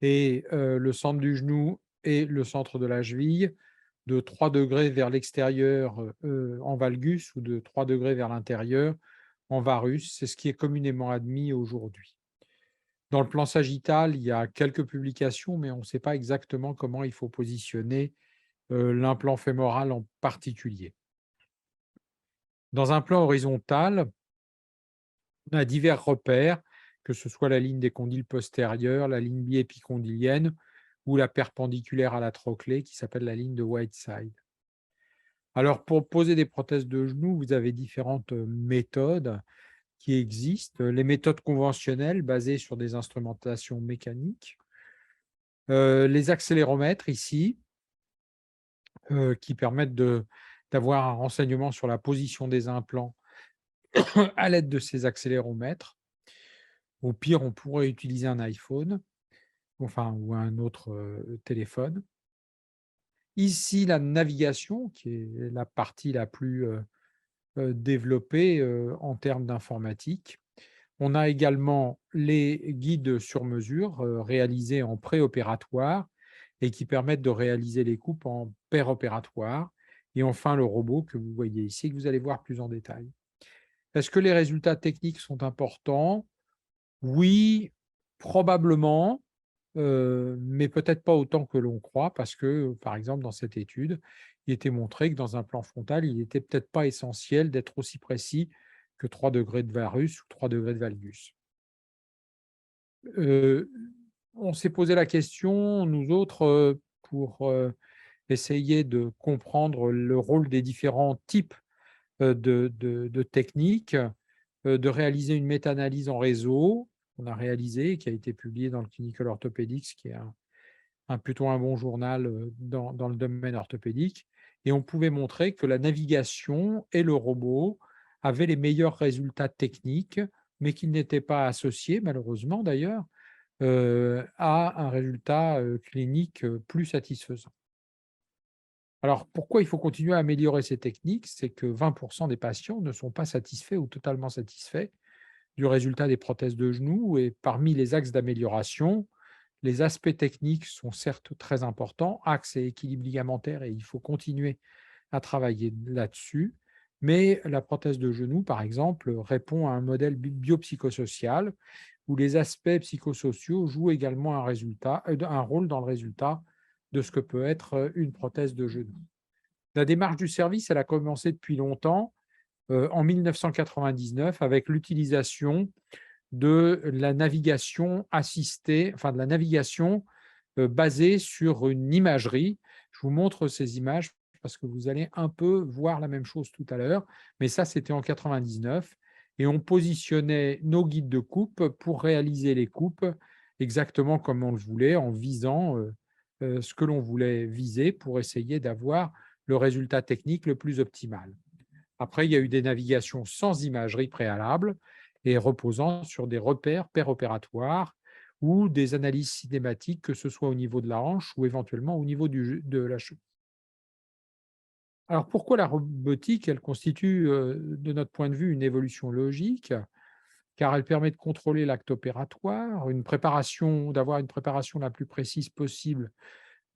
Speaker 5: et le centre du genou et le centre de la cheville, de 3 degrés vers l'extérieur en valgus ou de 3 degrés vers l'intérieur en varus. C'est ce qui est communément admis aujourd'hui. Dans le plan sagittal, il y a quelques publications, mais on ne sait pas exactement comment il faut positionner l'implant fémoral en particulier. Dans un plan horizontal, on a divers repères, que ce soit la ligne des condyles postérieurs, la ligne biépicondylienne ou la perpendiculaire à la trochlée qui s'appelle la ligne de Whiteside. Alors, pour poser des prothèses de genoux, vous avez différentes méthodes qui existent. Les méthodes conventionnelles basées sur des instrumentations mécaniques. Les accéléromètres ici, qui permettent d'avoir un renseignement sur la position des implants à l'aide de ces accéléromètres. Au pire, on pourrait utiliser un iPhone ou un autre téléphone. Ici, la navigation, qui est la partie la plus développée en termes d'informatique. On a également les guides sur mesure réalisés en préopératoire et qui permettent de réaliser les coupes en péropératoire. Et enfin, le robot que vous voyez ici, que vous allez voir plus en détail. Est-ce que les résultats techniques sont importants? Oui, probablement, mais peut-être pas autant que l'on croit, parce que, par exemple, dans cette étude, il était montré que dans un plan frontal, il n'était peut-être pas essentiel d'être aussi précis que 3 degrés de varus ou 3 degrés de valgus. On s'est posé la question, nous autres, pour essayer de comprendre le rôle des différents types de techniques, de réaliser une méta-analyse en réseau qu'on a réalisée, qui a été publiée dans le Clinical Orthopedics, qui est plutôt un bon journal dans le domaine orthopédique. Et on pouvait montrer que la navigation et le robot avaient les meilleurs résultats techniques, mais qu'ils n'étaient pas associés, malheureusement d'ailleurs, à un résultat clinique plus satisfaisant. Alors, pourquoi il faut continuer à améliorer ces techniques? C'est que 20% des patients ne sont pas satisfaits ou totalement satisfaits du résultat des prothèses de genoux. Et parmi les axes d'amélioration, les aspects techniques sont certes très importants, axe et équilibre ligamentaire, et il faut continuer à travailler là-dessus. Mais la prothèse de genou, par exemple, répond à un modèle biopsychosocial où les aspects psychosociaux jouent également un rôle dans le résultat de ce que peut être une prothèse de genou. La démarche du service, elle a commencé depuis longtemps, en 1999, avec l'utilisation de la navigation assistée, de la navigation basée sur une imagerie. Je vous montre ces images parce que vous allez un peu voir la même chose tout à l'heure, mais ça, c'était en 99. Et on positionnait nos guides de coupe pour réaliser les coupes exactement comme on le voulait, en visant ce que l'on voulait viser pour essayer d'avoir le résultat technique le plus optimal. Après, il y a eu des navigations sans imagerie préalable et reposant sur des repères péropératoires ou des analyses cinématiques, que ce soit au niveau de la hanche ou éventuellement au niveau de la cheville. Alors, pourquoi la robotique, elle constitue, de notre point de vue, une évolution logique? Car elle permet de contrôler l'acte opératoire, d'avoir une préparation la plus précise possible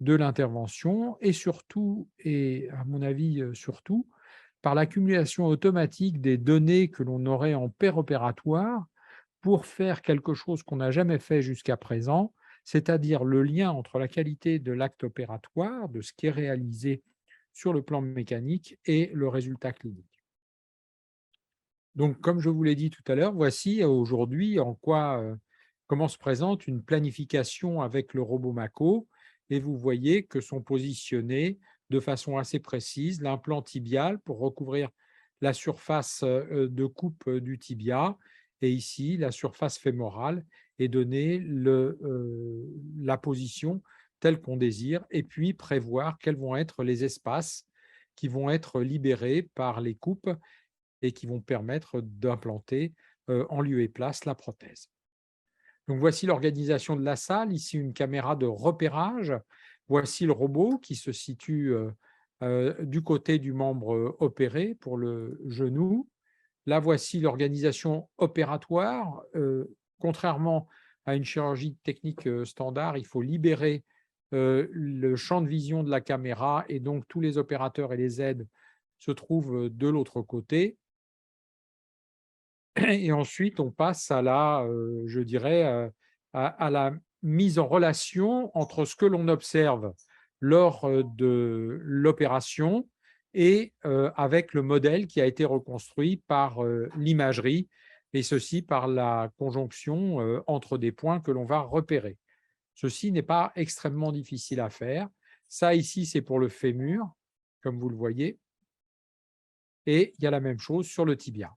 Speaker 5: de l'intervention et surtout, et à mon avis surtout, par l'accumulation automatique des données que l'on aurait en paire opératoire pour faire quelque chose qu'on n'a jamais fait jusqu'à présent, c'est-à-dire le lien entre la qualité de l'acte opératoire, de ce qui est réalisé sur le plan mécanique et le résultat clinique. Donc, comme je vous l'ai dit tout à l'heure, voici aujourd'hui comment se présente une planification avec le robot Mako. Et vous voyez que sont positionnés de façon assez précise l'implant tibial pour recouvrir la surface de coupe du tibia, et ici la surface fémorale, et donner la position telle qu'on désire, et puis prévoir quels vont être les espaces qui vont être libérés par les coupes et qui vont permettre d'implanter en lieu et place la prothèse. Donc voici l'organisation de la salle, ici une caméra de repérage, voici le robot qui se situe du côté du membre opéré pour le genou. Là, voici l'organisation opératoire. Contrairement à une chirurgie technique standard, il faut libérer le champ de vision de la caméra, et donc tous les opérateurs et les aides se trouvent de l'autre côté. Et ensuite, on passe à je dirais, à la mise en relation entre ce que l'on observe lors de l'opération et avec le modèle qui a été reconstruit par l'imagerie, et ceci par la conjonction entre des points que l'on va repérer. Ceci n'est pas extrêmement difficile à faire. Ça, ici, c'est pour le fémur, comme vous le voyez, et il y a la même chose sur le tibia.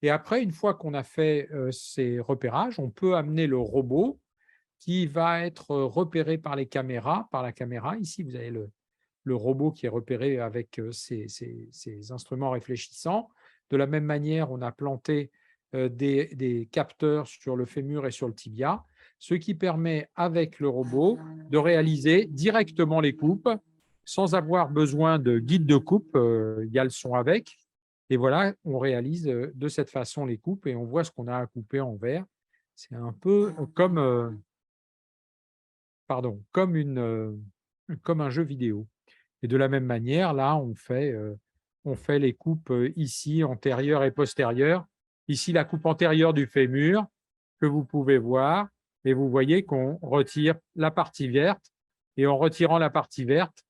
Speaker 5: Et après, une fois qu'on a fait ces repérages, on peut amener le robot qui va être repéré par la caméra. Ici, vous avez le robot qui est repéré avec ces instruments réfléchissants. De la même manière, on a planté des capteurs sur le fémur et sur le tibia, ce qui permet, avec le robot, de réaliser directement les coupes sans avoir besoin de guide de coupe. Il y a le son avec. Et voilà, on réalise de cette façon les coupes et on voit ce qu'on a à couper en vert. C'est un peu comme un jeu vidéo. Et de la même manière, là, on fait les coupes ici, antérieures et postérieures. Ici, la coupe antérieure du fémur que vous pouvez voir. Et vous voyez qu'on retire la partie verte. Et en retirant la partie verte,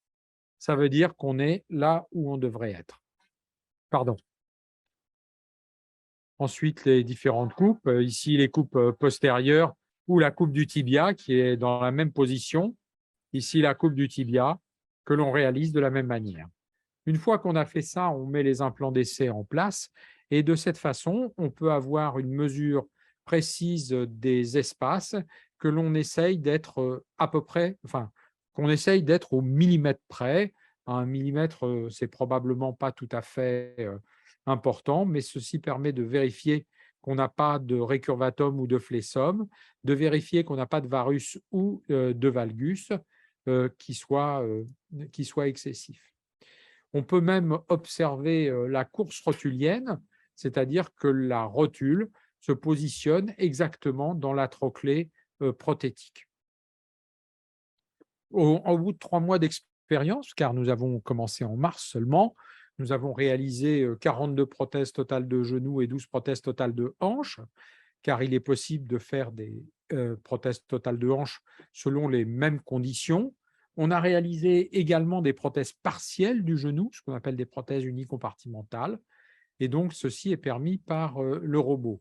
Speaker 5: ça veut dire qu'on est là où on devrait être. Pardon. Ensuite, les différentes coupes. Ici, les coupes postérieures ou la coupe du tibia qui est dans la même position. Ici, la coupe du tibia que l'on réalise de la même manière. Une fois qu'on a fait ça, on met les implants d'essai en place et de cette façon, on peut avoir une mesure précise des espaces que l'on essaye d'être à peu près, enfin, qu'on essaye d'être au millimètre près. Un millimètre, c'est probablement pas tout à fait important, mais ceci permet de vérifier qu'on n'a pas de récurvatum ou de flessum, de vérifier qu'on n'a pas de varus ou de valgus qui soit excessif. On peut même observer la course rotulienne, c'est-à-dire que la rotule se positionne exactement dans la trochlée prothétique. Au bout de 3 mois d'expérience, car nous avons commencé en mars seulement, nous avons réalisé 42 prothèses totales de genoux et 12 prothèses totales de hanches, car il est possible de faire des prothèses totales de hanches selon les mêmes conditions. On a réalisé également des prothèses partielles du genou, ce qu'on appelle des prothèses unicompartimentales, et donc ceci est permis par le robot.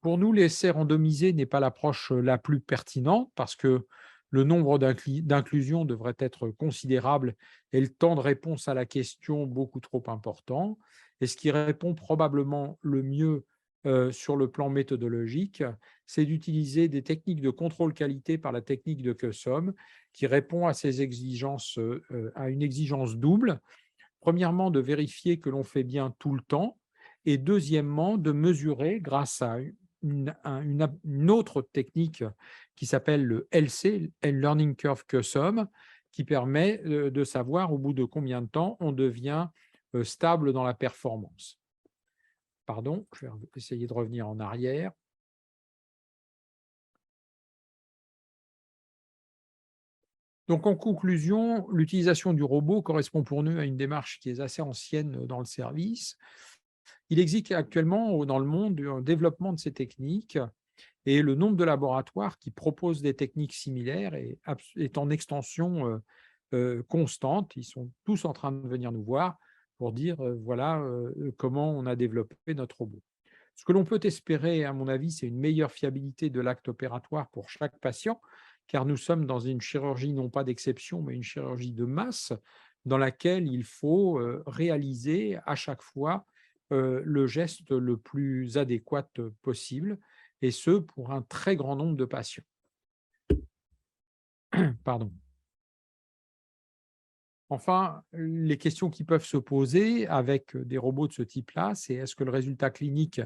Speaker 5: Pour nous, l'essai randomisé n'est pas l'approche la plus pertinente parce que le nombre d'inclusions devrait être considérable et le temps de réponse à la question beaucoup trop important. Et ce qui répond probablement le mieux sur le plan méthodologique, c'est d'utiliser des techniques de contrôle qualité par la technique de QSOM qui répond à ces exigences, à une exigence double, Premièrement, de vérifier que l'on fait bien tout le temps, et deuxièmement, de mesurer grâce à une autre technique qui s'appelle le LC, Learning Curve Custom, qui permet de savoir au bout de combien de temps on devient stable dans la performance. Pardon, je vais essayer de revenir en arrière. Donc, en conclusion, l'utilisation du robot correspond pour nous à une démarche qui est assez ancienne dans le service. Il existe actuellement dans le monde un développement de ces techniques et le nombre de laboratoires qui proposent des techniques similaires est en extension constante. Ils sont tous en train de venir nous voir pour dire voilà comment on a développé notre robot. Ce que l'on peut espérer, à mon avis, c'est une meilleure fiabilité de l'acte opératoire pour chaque patient, car nous sommes dans une chirurgie non pas d'exception, mais une chirurgie de masse dans laquelle il faut réaliser à chaque fois le geste le plus adéquat possible, et ce, pour un très grand nombre de patients. Pardon. Enfin, les questions qui peuvent se poser avec des robots de ce type-là, c'est est-ce que le résultat clinique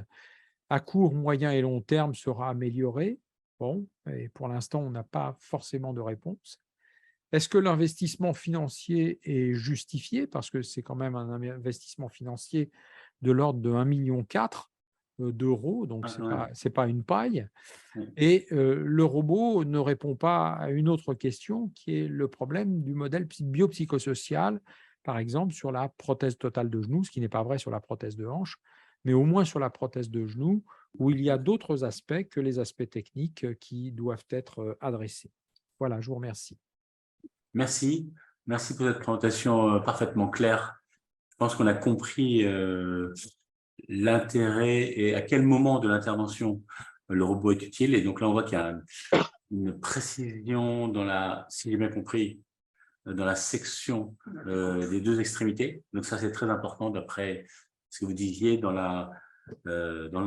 Speaker 5: à court, moyen et long terme sera amélioré? Bon, et pour l'instant, on n'a pas forcément de réponse. Est-ce que l'investissement financier est justifié? Parce que c'est quand même un investissement financier de l'ordre de 1,4 million d'euros, donc ce n'est pas une paille. Et le robot ne répond pas à une autre question qui est le problème du modèle biopsychosocial, par exemple sur la prothèse totale de genou, ce qui n'est pas vrai sur la prothèse de hanche, mais au moins sur la prothèse de genou, où il y a d'autres aspects que les aspects techniques qui doivent être adressés. Voilà, je vous remercie.
Speaker 1: Merci. Merci pour cette présentation parfaitement claire. Je pense qu'on a compris l'intérêt et à quel moment de l'intervention le robot est utile. Et donc là, on voit qu'il y a une précision dans la, si j'ai bien compris, dans la section des deux extrémités. Donc ça, c'est très important d'après ce que vous disiez dans la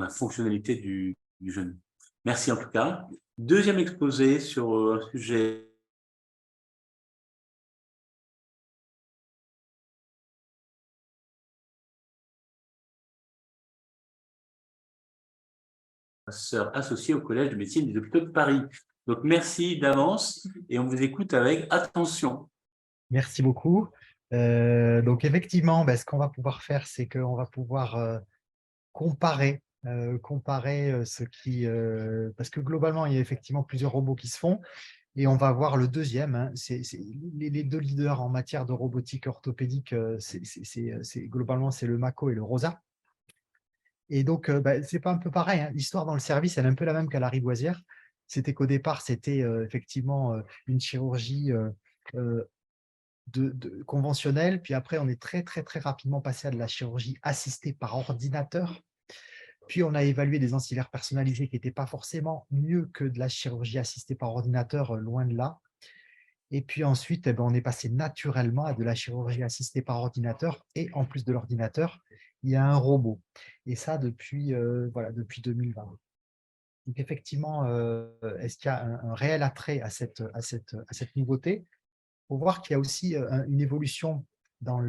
Speaker 1: fonctionnalité du genou. Merci en tout cas. Deuxième exposé sur un sujet professeur associé au Collège de médecine des hôpitaux de Paris. Donc, merci d'avance et on vous écoute avec attention.
Speaker 6: Merci beaucoup. Donc, effectivement, ce qu'on va pouvoir faire, c'est qu'on va pouvoir comparer ce qui… parce que globalement, il y a effectivement plusieurs robots qui se font. Et on va voir le deuxième. Hein, les deux leaders en matière de robotique orthopédique, globalement, c'est le Mako et le Rosa. Et donc, c'est pas un peu pareil. Hein. L'histoire dans le service, elle est un peu la même qu'à la Rivoisière. C'était qu'au départ, c'était effectivement une chirurgie conventionnelle. Puis après, on est très, très, très rapidement passé à de la chirurgie assistée par ordinateur. Puis, on a évalué des ancillaires personnalisés qui n'étaient pas forcément mieux que de la chirurgie assistée par ordinateur, loin de là. Et puis ensuite, on est passé naturellement à de la chirurgie assistée par ordinateur. Et en plus de l'ordinateur, il y a un robot. Et ça, depuis 2020. Donc, effectivement, est-ce qu'il y a un réel attrait à cette nouveauté? Il faut voir qu'il y a aussi une évolution dans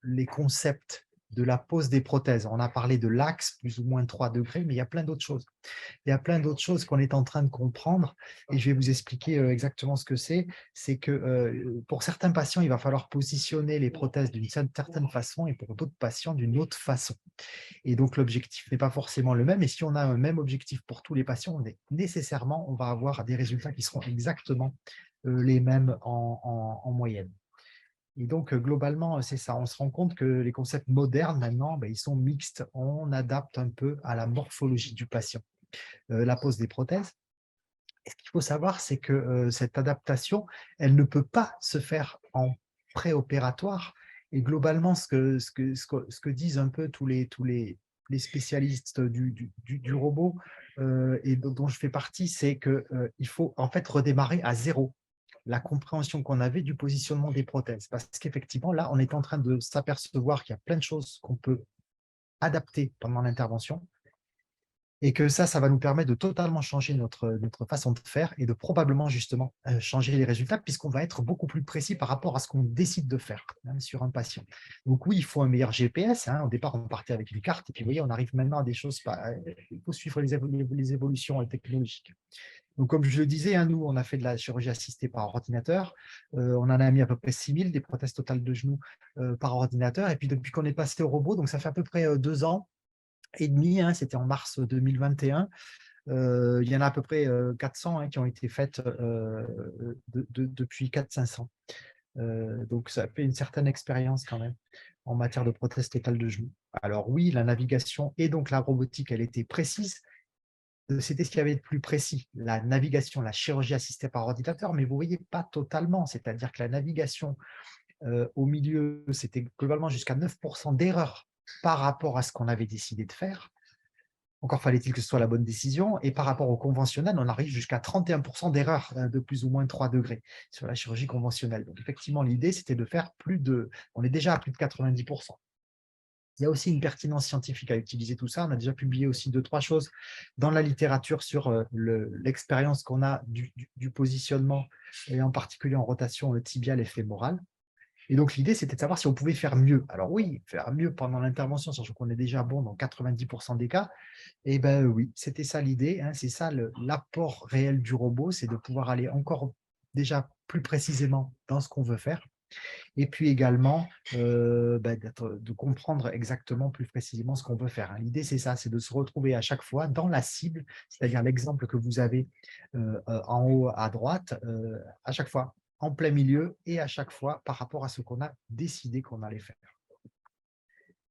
Speaker 6: les concepts de la pose des prothèses. On a parlé de l'axe, plus ou moins 3 degrés, mais il y a plein d'autres choses. Il y a plein d'autres choses qu'on est en train de comprendre et je vais vous expliquer exactement ce que c'est. C'est que pour certains patients, il va falloir positionner les prothèses d'une certaine façon et pour d'autres patients d'une autre façon. Et donc, l'objectif n'est pas forcément le même. Et si on a un même objectif pour tous les patients, on va avoir des résultats qui seront exactement les mêmes en moyenne. Et donc, globalement, c'est ça. On se rend compte que les concepts modernes, maintenant, ils sont mixtes. On adapte un peu à la morphologie du patient. La pose des prothèses. Et ce qu'il faut savoir, c'est que cette adaptation, elle ne peut pas se faire en préopératoire. Et globalement, ce que disent un peu tous les spécialistes du robot, et dont je fais partie, c'est qu'il faut en fait redémarrer à zéro la compréhension qu'on avait du positionnement des prothèses. Parce qu'effectivement, là, on est en train de s'apercevoir qu'il y a plein de choses qu'on peut adapter pendant l'intervention. Et que ça va nous permettre de totalement changer notre façon de faire et de probablement justement changer les résultats puisqu'on va être beaucoup plus précis par rapport à ce qu'on décide de faire sur un patient. Donc oui, il faut un meilleur GPS. Au départ, on partait avec une carte et puis vous voyez, on arrive maintenant à des choses, il faut suivre les évolutions technologiques. Donc, comme je le disais, nous, on a fait de la chirurgie assistée par ordinateur. On en a mis à peu près 6000, des prothèses totales de genoux par ordinateur. Et puis, depuis qu'on est passé au robot, donc ça fait à peu près 2 ans et demi, c'était en mars 2021. Il y en a à peu près 400 qui ont été faites depuis 400-500. Donc, ça fait une certaine expérience quand même en matière de prothèse totale de genoux. Alors oui, la navigation et donc la robotique, elle était précise. C'était ce qu'il y avait de plus précis, la navigation, la chirurgie assistée par ordinateur, mais vous voyez, pas totalement. C'est-à-dire que la navigation au milieu, c'était globalement jusqu'à 9% d'erreur par rapport à ce qu'on avait décidé de faire. Encore fallait-il que ce soit la bonne décision. Et par rapport au conventionnel, on arrive jusqu'à 31% d'erreur de plus ou moins 3 degrés sur la chirurgie conventionnelle. Donc effectivement, l'idée, c'était de faire on est déjà à plus de 90%. Il y a aussi une pertinence scientifique à utiliser tout ça. On a déjà publié aussi 2-3 choses dans la littérature sur l'expérience qu'on a du positionnement, et en particulier en rotation tibiale et fémorale. Et donc, l'idée, c'était de savoir si on pouvait faire mieux. Alors oui, faire mieux pendant l'intervention, sachant qu'on est déjà bon dans 90% des cas. Eh bien oui, c'était ça l'idée. C'est ça l'apport réel du robot, c'est de pouvoir aller encore déjà plus précisément dans ce qu'on veut faire. Et puis également de comprendre exactement plus précisément ce qu'on veut faire. L'idée, c'est ça, c'est de se retrouver à chaque fois dans la cible, c'est-à-dire l'exemple que vous avez en haut à droite, à chaque fois en plein milieu et à chaque fois par rapport à ce qu'on a décidé qu'on allait faire.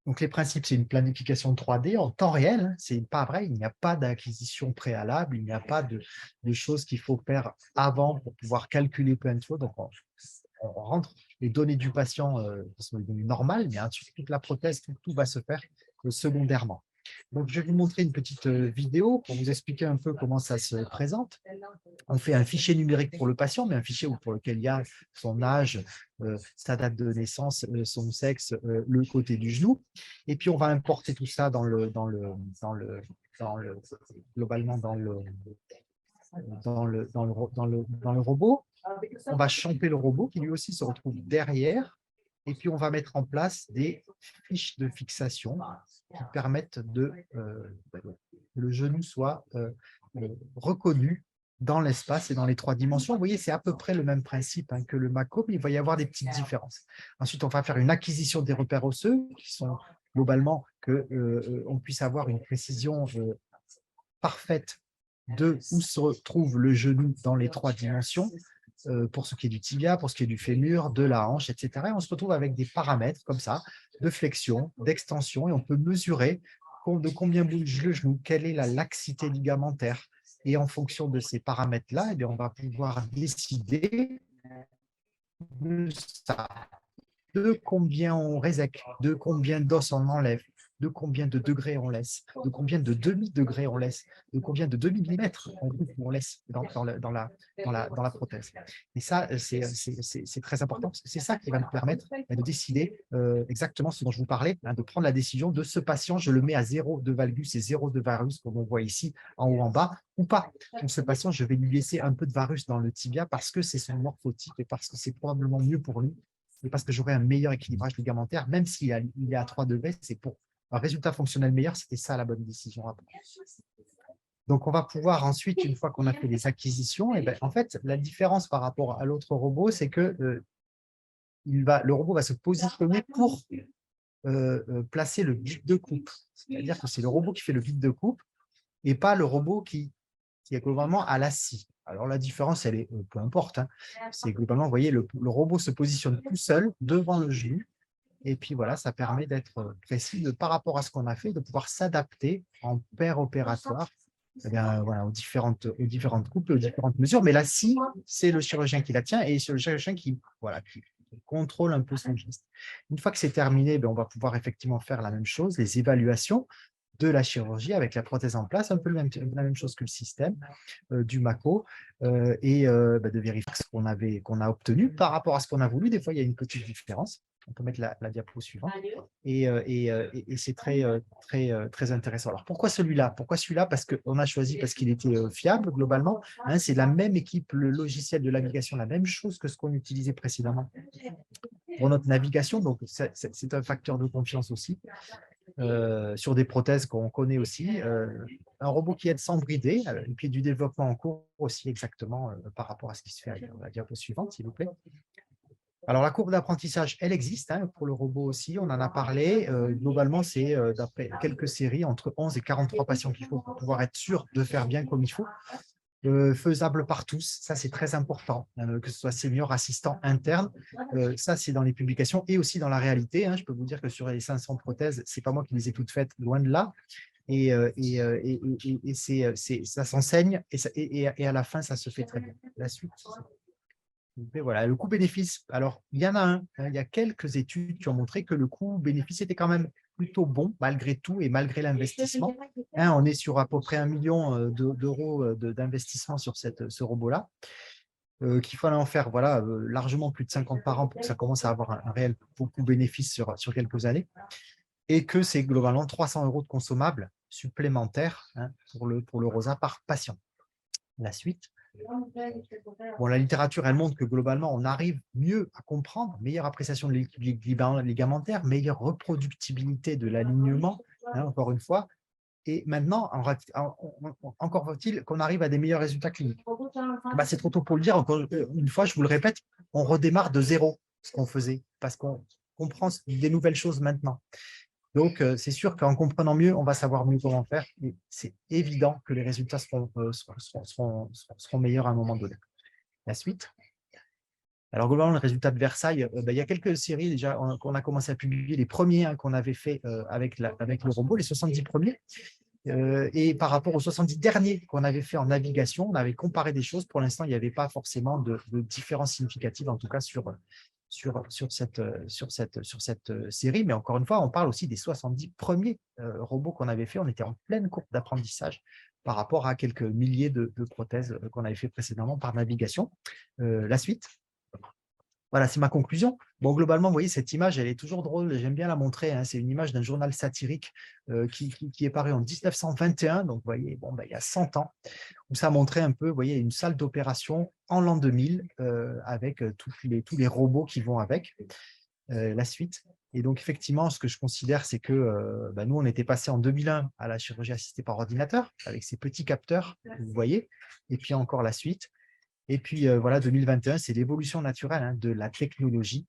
Speaker 6: Donc les principes, c'est une planification 3D en temps réel, c'est pas vrai, il n'y a pas d'acquisition préalable, il n'y a pas de choses qu'il faut faire avant pour pouvoir calculer plein de choses. Donc on rentre les données du patient qui sont les données normales, mais ensuite toute la prothèse, tout va se faire secondairement. Donc, je vais vous montrer une petite vidéo pour vous expliquer un peu comment ça se présente. On fait un fichier numérique pour le patient, mais un fichier pour lequel il y a son âge, sa date de naissance, son sexe, le côté du genou. Et puis, on va importer tout ça globalement dans le robot. On va champer le robot qui lui aussi se retrouve derrière. Et puis, on va mettre en place des fiches de fixation qui permettent que le genou soit reconnu dans l'espace et dans les 3 dimensions. Vous voyez, c'est à peu près le même principe que le Mako, mais il va y avoir des petites différences. Ensuite, on va faire une acquisition des repères osseux qui sont globalement qu'on puisse avoir une précision parfaite de où se trouve le genou dans les 3 dimensions, pour ce qui est du tibia, pour ce qui est du fémur, de la hanche, etc. Et on se retrouve avec des paramètres comme ça, de flexion, d'extension, et on peut mesurer de combien bouge le genou, quelle est la laxité ligamentaire. Et en fonction de ces paramètres-là, on va pouvoir décider de combien on résèque, de combien d'os on enlève, de combien de degrés on laisse, de combien de demi-degrés on laisse, de combien de demi-millimètres on laisse dans la prothèse. Et ça, c'est très important, parce que c'est ça qui va nous permettre de décider exactement ce dont je vous parlais, de prendre la décision de ce patient, je le mets à 0 de valgus et 0 de varus, comme on voit ici, en haut, en bas, ou pas. Donc, ce patient, je vais lui laisser un peu de varus dans le tibia parce que c'est son morphotype et parce que c'est probablement mieux pour lui, et parce que j'aurai un meilleur équilibrage ligamentaire, même s'il est à 3 degrés, c'est pour un résultat fonctionnel meilleur, c'était ça la bonne décision à prendre. Donc, on va pouvoir ensuite, une fois qu'on a fait les acquisitions, en fait, la différence par rapport à l'autre robot, c'est que le robot va se positionner pour placer le guide de coupe. C'est-à-dire que c'est le robot qui fait le guide de coupe et pas le robot qui est globalement à la scie. Alors, la différence, elle est peu importe. C'est globalement, vous voyez, le robot se positionne tout seul devant le genou. Et puis, voilà, ça permet d'être précis par rapport à ce qu'on a fait, de pouvoir s'adapter en paire opératoire aux différentes coupes, aux différentes mesures. Mais la scie, c'est le chirurgien qui la tient et c'est le chirurgien qui contrôle un peu son geste. Une fois que c'est terminé, on va pouvoir effectivement faire la même chose, les évaluations de la chirurgie avec la prothèse en place, un peu la même chose que le système du Mako, et de vérifier ce qu'on a obtenu par rapport à ce qu'on a voulu. Des fois, il y a une petite différence. On peut mettre la diapo suivante. Et c'est très intéressant. Alors, pourquoi celui-là? Pourquoi celui-là? Parce qu'on a choisi parce qu'il était fiable globalement. Hein, c'est la même équipe, le logiciel de navigation, la même chose que ce qu'on utilisait précédemment pour notre navigation. Donc, c'est un facteur de confiance aussi. Sur des prothèses qu'on connaît aussi. Un robot qui aide sans brider, et puis du développement en cours aussi exactement par rapport à ce qui se fait ailleurs. La diapo suivante, s'il vous plaît. Alors, la courbe d'apprentissage, elle existe hein, pour le robot aussi, on en a parlé. Globalement, c'est d'après quelques séries, entre 11 et 43 patients qu'il faut pour pouvoir être sûr de faire bien comme il faut. Faisable par tous, ça c'est très important, que ce soit senior, assistant, interne, ça c'est dans les publications et aussi dans la réalité. Hein, je peux vous dire que sur les 500 prothèses, c'est pas moi qui les ai toutes faites, loin de là. Et ça s'enseigne et à la fin, ça se fait très bien. La suite. Et voilà, le coût-bénéfice, alors il y en a un, hein, il y a quelques études qui ont montré que le coût-bénéfice était quand même plutôt bon malgré tout et malgré l'investissement. Hein, on est sur à peu près 1 million d'euros d'investissement sur ce robot-là, qu'il fallait en faire voilà, largement plus de 50 par an pour que ça commence à avoir un réel coût-bénéfice sur quelques années, et que c'est globalement 300 € de consommables supplémentaires hein, pour le ROSA par patient. La suite. Bon, la littérature, elle montre que globalement, on arrive mieux à comprendre, meilleure appréciation de l'équilibre ligamentaire, meilleure reproductibilité de l'alignement, hein, encore une fois. Et maintenant, encore faut-il qu'on arrive à des meilleurs résultats cliniques. Bah, c'est trop tôt pour le dire. Encore une fois, je vous le répète, on redémarre de zéro ce qu'on faisait parce qu'on comprend des nouvelles choses maintenant. Donc, c'est sûr qu'en comprenant mieux, on va savoir mieux comment faire. Et c'est évident que les résultats seront meilleurs à un moment donné. La suite. Alors, globalement, le résultat de Versailles, il y a quelques séries déjà qu'on a commencé à publier, les premiers hein, qu'on avait fait avec le robot, les 70 premiers. Et par rapport aux 70 derniers qu'on avait fait en navigation, on avait comparé des choses. Pour l'instant, il n'y avait pas forcément de différence significative, en tout cas sur cette série. Mais encore une fois, on parle aussi des 70 premiers robots qu'on avait fait. On était en pleine courbe d'apprentissage par rapport à quelques milliers de prothèses qu'on avait fait précédemment par navigation. La suite. Voilà, c'est ma conclusion. Bon, globalement, vous voyez, cette image, elle est toujours drôle. J'aime bien la montrer. Hein. C'est une image d'un journal satirique qui est paru en 1921. Donc, vous voyez, bon, il y a 100 ans, où ça montrait un peu, vous voyez, une salle d'opération en l'an 2000 avec tous les robots qui vont avec. La suite. Et donc, effectivement, ce que je considère, c'est que nous, on était passé en 2001 à la chirurgie assistée par ordinateur avec ces petits capteurs, vous voyez. Et puis encore la suite. Et puis, voilà, 2021, c'est l'évolution naturelle hein, de la technologie.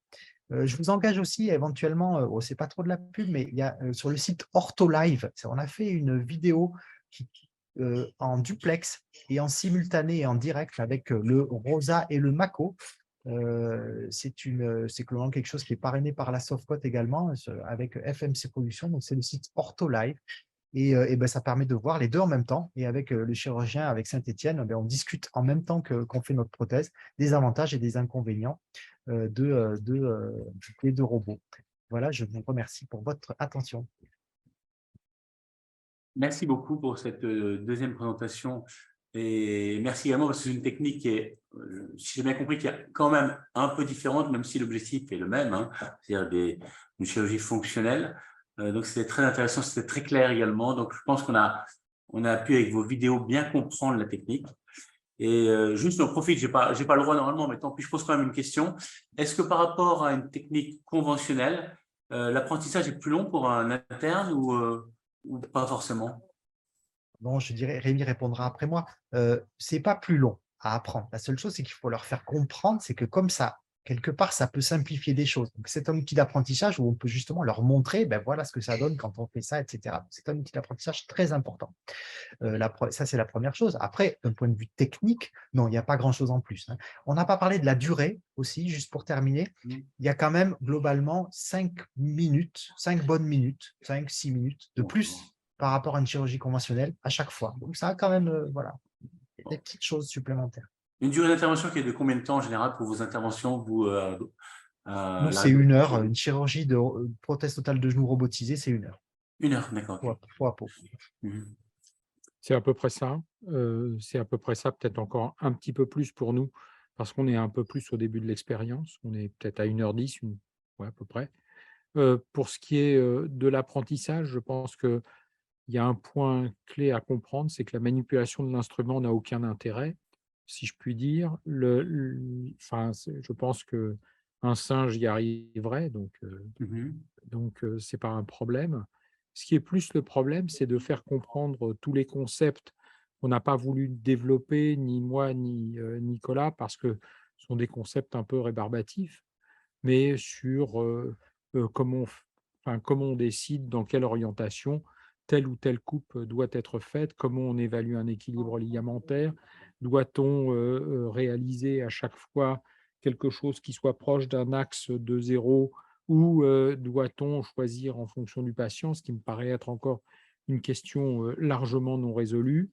Speaker 6: Je vous engage aussi éventuellement, ce n'est pas trop de la pub, mais il y a sur le site OrthoLive, on a fait une vidéo en duplex et en simultané et en direct avec le ROSA et le Mako. C'est clairement quelque chose qui est parrainé par la Softcode également, avec FMC Production. Donc, c'est le site OrthoLive. Et ça permet de voir les deux en même temps. Et avec le chirurgien, avec Saint-Étienne, on discute en même temps qu'on fait notre prothèse des avantages et des inconvénients des deux robots. Voilà, je vous remercie pour votre attention.
Speaker 1: Merci beaucoup pour cette deuxième présentation. Et merci également parce que c'est une technique qui est, si j'ai bien compris, qui est quand même un peu différente, même si l'objectif est le même, hein, c'est-à-dire une chirurgie fonctionnelle. Donc, c'était très intéressant, c'était très clair également. Donc, je pense qu'on a pu, avec vos vidéos, bien comprendre la technique. Et juste, j'en profite, j'ai pas le droit normalement, mais tant pis, je pose quand même une question. Est-ce que par rapport à une technique conventionnelle, l'apprentissage est plus long pour un interne ou pas forcément?
Speaker 6: Bon, je dirais, Rémi répondra après moi. Ce n'est pas plus long à apprendre. La seule chose, c'est qu'il faut leur faire comprendre, c'est que comme ça, quelque part, ça peut simplifier des choses. Donc, c'est un outil d'apprentissage où on peut justement leur montrer, voilà ce que ça donne quand on fait ça, etc. C'est un outil d'apprentissage très important. Ça, c'est la première chose. Après, d'un point de vue technique, non, il n'y a pas grand-chose en plus. Hein. On n'a pas parlé de la durée aussi, juste pour terminer. Il y a quand même globalement 5 bonnes minutes, 5-6 minutes de plus par rapport à une chirurgie conventionnelle à chaque fois. Donc, ça a quand même des petites choses supplémentaires.
Speaker 1: Une durée d'intervention qui est de combien de temps en général pour vos interventions
Speaker 6: Nous, c'est 1 heure. Une chirurgie de prothèse totale de genou robotisée, c'est 1 heure.
Speaker 1: 1 heure, d'accord.
Speaker 6: Fois peau.
Speaker 5: C'est à peu près ça. C'est à peu près ça, peut-être encore un petit peu plus pour nous, parce qu'on est un peu plus au début de l'expérience. On est peut-être à 1h10, ouais, à peu près. Pour ce qui est de l'apprentissage, je pense qu'il y a un point clé à comprendre, c'est que la manipulation de l'instrument n'a aucun intérêt, si je puis dire. Enfin, je pense qu'un singe y arriverait, donc ce n'est pas un problème. Ce qui est plus le problème, c'est de faire comprendre tous les concepts qu'on n'a pas voulu développer, ni moi, ni Nicolas, parce que ce sont des concepts un peu rébarbatifs, mais sur comment on décide dans quelle orientation telle ou telle coupe doit être faite, comment on évalue un équilibre ligamentaire, doit-on réaliser à chaque fois quelque chose qui soit proche d'un axe de zéro ou doit-on choisir en fonction du patient, ce qui me paraît être encore une question largement non résolue.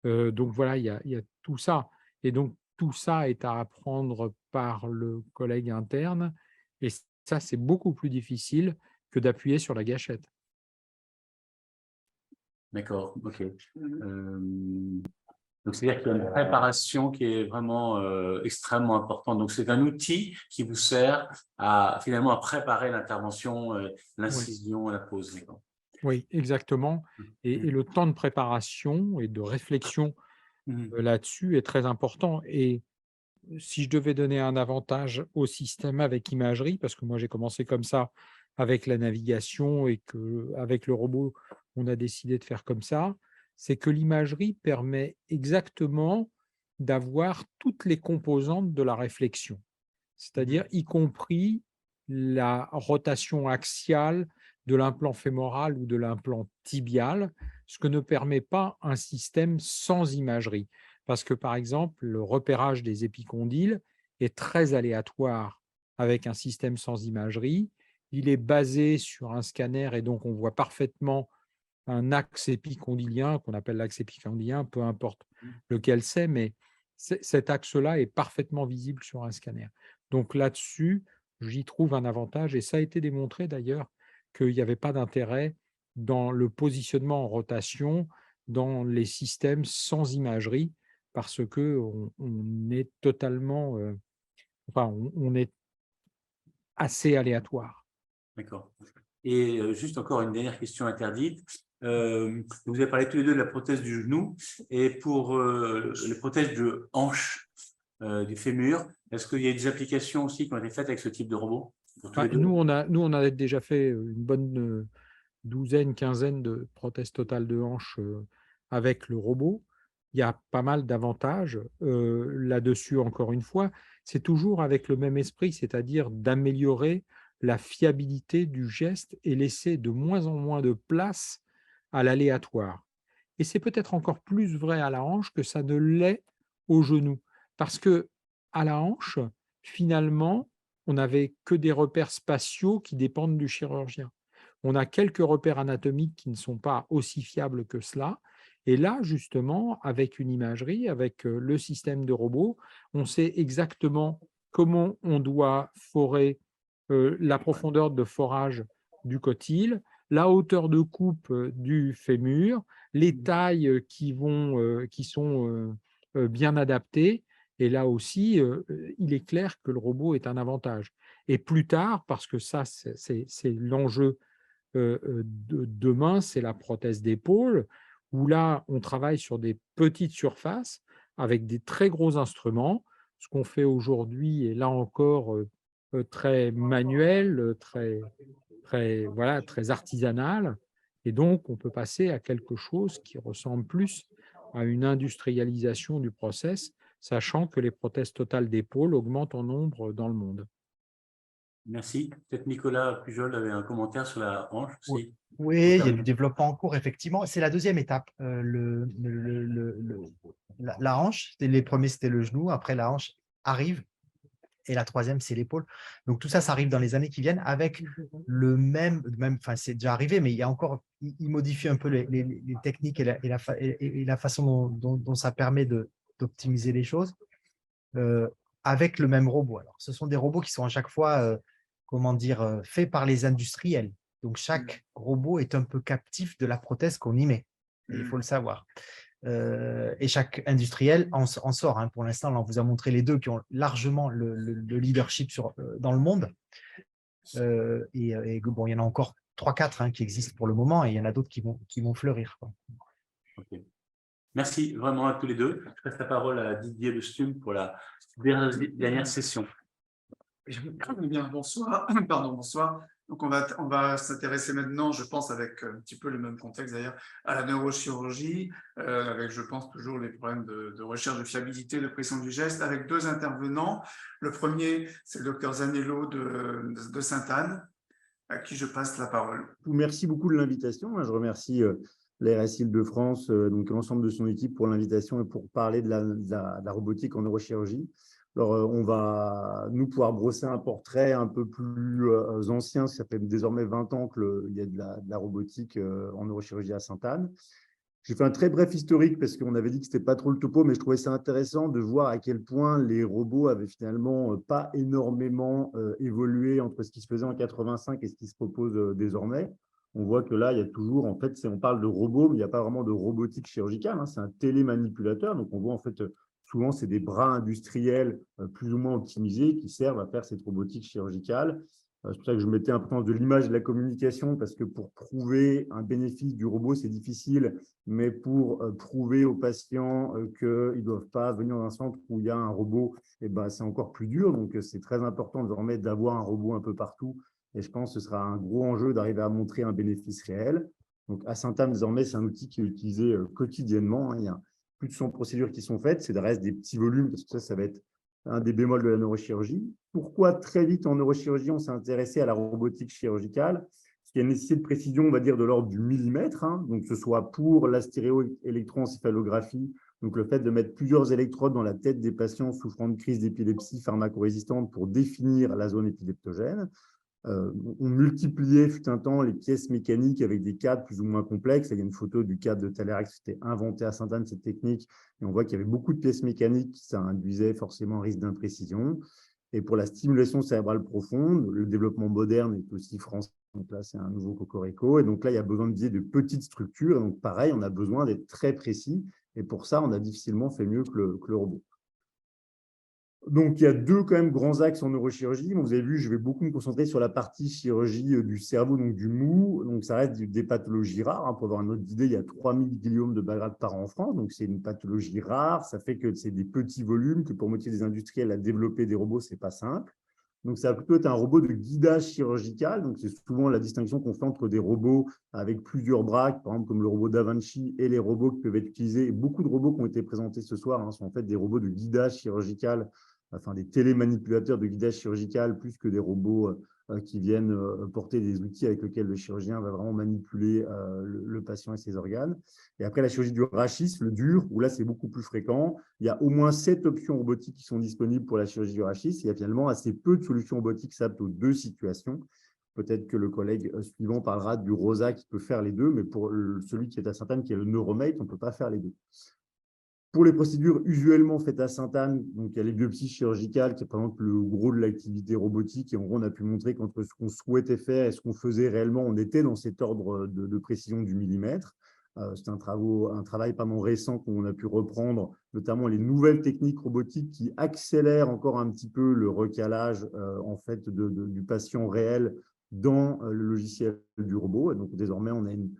Speaker 5: Donc voilà, il y a tout ça. Et donc tout ça est à apprendre par le collègue interne. Et ça, c'est beaucoup plus difficile que d'appuyer sur la gâchette.
Speaker 1: D'accord, ok. Donc, c'est-à-dire qu'il y a une préparation qui est vraiment extrêmement importante. Donc, c'est un outil qui vous sert finalement à préparer l'intervention, l'incision, la pose.
Speaker 5: Oui, exactement. Et le temps de préparation et de réflexion là-dessus est très important. Et si je devais donner un avantage au système avec imagerie, parce que moi j'ai commencé comme ça avec la navigation et qu'avec le robot, on a décidé de faire comme ça, c'est que l'imagerie permet exactement d'avoir toutes les composantes de la réflexion, c'est-à-dire y compris la rotation axiale de l'implant fémoral ou de l'implant tibial, ce que ne permet pas un système sans imagerie. Parce que, par exemple, le repérage des épicondyles est très aléatoire avec un système sans imagerie. Il est basé sur un scanner et donc on voit parfaitement un axe épicondylien qu'on appelle l'axe épicondylien, peu importe lequel c'est, mais cet axe-là est parfaitement visible sur un scanner. Donc là-dessus, j'y trouve un avantage et ça a été démontré d'ailleurs qu'il n'y avait pas d'intérêt dans le positionnement en rotation dans les systèmes sans imagerie parce qu'on est totalement, on est assez aléatoire.
Speaker 1: D'accord. Et juste encore une dernière question interdite. Vous avez parlé tous les deux de la prothèse du genou et pour les prothèses de hanche du fémur, est-ce qu'il y a des applications aussi qui ont été faites avec ce type de robot?
Speaker 5: Nous, on a déjà fait une bonne douzaine, quinzaine de prothèses totales de hanche avec le robot. Il y a pas mal d'avantages là-dessus, encore une fois. C'est toujours avec le même esprit, c'est-à-dire d'améliorer la fiabilité du geste et laisser de moins en moins de place à l'aléatoire. Et c'est peut-être encore plus vrai à la hanche que ça ne l'est au genou. Parce que à la hanche, finalement, on n'avait que des repères spatiaux qui dépendent du chirurgien. On a quelques repères anatomiques qui ne sont pas aussi fiables que cela. Et là, justement, avec une imagerie, avec le système de robot, on sait exactement comment on doit forer la profondeur de forage du cotyle, la hauteur de coupe du fémur, les tailles qui sont bien adaptées. Et là aussi, il est clair que le robot est un avantage. Et plus tard, parce que ça, c'est l'enjeu de demain, c'est la prothèse d'épaule, où là, on travaille sur des petites surfaces avec des très gros instruments. Ce qu'on fait aujourd'hui est là encore très manuel, très artisanal. Et donc, on peut passer à quelque chose qui ressemble plus à une industrialisation du process, sachant que les prothèses totales d'épaule augmentent en nombre dans le monde.
Speaker 1: Merci. Peut-être Nicolas Pujol avait un commentaire sur la hanche aussi.
Speaker 6: Oui, il y a du développement en cours, effectivement. C'est la deuxième étape. La hanche, les premiers, c'était le genou. Après, la hanche arrive. Et la troisième, c'est l'épaule. Donc, tout ça, ça arrive dans les années qui viennent avec le même enfin, c'est déjà arrivé, mais il y a encore, il modifie un peu les techniques et la façon dont ça permet d'optimiser les choses avec le même robot. Alors, ce sont des robots qui sont à chaque fois, faits par les industriels. Donc, chaque robot est un peu captif de la prothèse qu'on y met. Il faut le savoir. Et chaque industriel en sort. Hein. Pour l'instant, on vous a montré les deux qui ont largement le leadership dans le monde. Bon, il y en a encore 3-4 qui existent pour le moment et il y en a d'autres qui vont fleurir, quoi.
Speaker 1: Okay. Merci vraiment à tous les deux. Je passe la parole à Didier Le Stum pour la dernière session.
Speaker 7: Bien, bonsoir. Pardon, bonsoir. Donc, on va s'intéresser maintenant, je pense, avec un petit peu le même contexte d'ailleurs, à la neurochirurgie, avec, je pense, toujours les problèmes de recherche de fiabilité, de pression du geste, avec 2 intervenants. Le premier, c'est le docteur Zanello de Sainte-Anne, à qui je passe la parole.
Speaker 8: Merci beaucoup de l'invitation. Je remercie l'ARS Île-de-France, donc l'ensemble de son équipe pour l'invitation et pour parler de la robotique en neurochirurgie. Alors, on va nous pouvoir brosser un portrait un peu plus ancien. Ça fait désormais 20 ans qu'il y a de la robotique en neurochirurgie à Sainte-Anne. J'ai fait un très bref historique parce qu'on avait dit que ce n'était pas trop le topo, mais je trouvais ça intéressant de voir à quel point les robots avaient finalement pas énormément évolué entre ce qui se faisait en 85 et ce qui se propose désormais. On voit que là, il y a toujours, en fait, on parle de robots, mais il n'y a pas vraiment de robotique chirurgicale. C'est un télémanipulateur. Donc, on voit en fait, souvent, c'est des bras industriels plus ou moins optimisés qui servent à faire cette robotique chirurgicale. C'est pour ça que je mettais l'importance de l'image et de la communication, parce que pour prouver un bénéfice du robot, c'est difficile, mais pour prouver aux patients qu'ils ne doivent pas venir dans un centre où il y a un robot, c'est encore plus dur. Donc, c'est très important désormais d'avoir un robot un peu partout. Et je pense que ce sera un gros enjeu d'arriver à montrer un bénéfice réel. Donc, à Sainte-Anne, désormais, c'est un outil qui est utilisé quotidiennement. Il y a plus de 100 procédures qui sont faites. C'est de reste des petits volumes, parce que ça va être un des bémols de la neurochirurgie. Pourquoi très vite en neurochirurgie, on s'est intéressé à la robotique chirurgicale? Parce qu'il y a une nécessité de précision, on va dire, de l'ordre du millimètre, donc que ce soit pour la stéréoélectroencéphalographie, donc le fait de mettre plusieurs électrodes dans la tête des patients souffrant de crise d'épilepsie pharmacorésistante pour définir la zone épileptogène. On multipliait, fut un temps, les pièces mécaniques avec des cadres plus ou moins complexes. Il y a une photo du cadre de Thalerex qui était inventé à Sainte-Anne, cette technique, et on voit qu'il y avait beaucoup de pièces mécaniques, ça induisait forcément un risque d'imprécision. Et pour la stimulation cérébrale profonde, le développement moderne est aussi français. Donc là, c'est un nouveau cocorico. Et donc là, il y a besoin de petites structures. Et donc, pareil, on a besoin d'être très précis. Et pour ça, on a difficilement fait mieux que le robot. Donc, il y a 2 quand même grands axes en neurochirurgie. Vous avez vu, je vais beaucoup me concentrer sur la partie chirurgie du cerveau, donc du mou. Donc, ça reste des pathologies rares. Pour avoir une autre idée, il y a 3000 gliomes de Bagrave par an en France. Donc, c'est une pathologie rare. Ça fait que c'est des petits volumes, que pour moitié des industriels à développer des robots, ce n'est pas simple. Donc, ça va plutôt être un robot de guidage chirurgical. Donc, c'est souvent la distinction qu'on fait entre des robots avec plusieurs bras, par exemple comme le robot Da Vinci, et les robots qui peuvent être utilisés. Et beaucoup de robots qui ont été présentés ce soir sont en fait des robots de guidage chirurgical, enfin des télémanipulateurs de guidage chirurgical, plus que des robots qui viennent porter des outils avec lesquels le chirurgien va vraiment manipuler le patient et ses organes. Et après, la chirurgie du rachis, le dur, où là, c'est beaucoup plus fréquent. Il y a au moins 7 options robotiques qui sont disponibles pour la chirurgie du rachis. Il y a finalement assez peu de solutions robotiques s'adaptent aux 2 situations. Peut-être que le collègue suivant parlera du ROSA qui peut faire les 2, mais pour celui qui est à Sainte-Anne, qui est le Neuromate, on ne peut pas faire les 2. Pour les procédures usuellement faites à Sainte-Anne, donc il y a les biopsies chirurgicales qui représentent le gros de l'activité robotique. Et en gros, on a pu montrer qu'entre ce qu'on souhaitait faire et ce qu'on faisait réellement, on était dans cet ordre de précision du millimètre. C'est un travail pas mal récent qu'on a pu reprendre, notamment les nouvelles techniques robotiques qui accélèrent encore un petit peu le recalage en fait, du patient réel dans le logiciel du robot. Et donc, désormais, on a une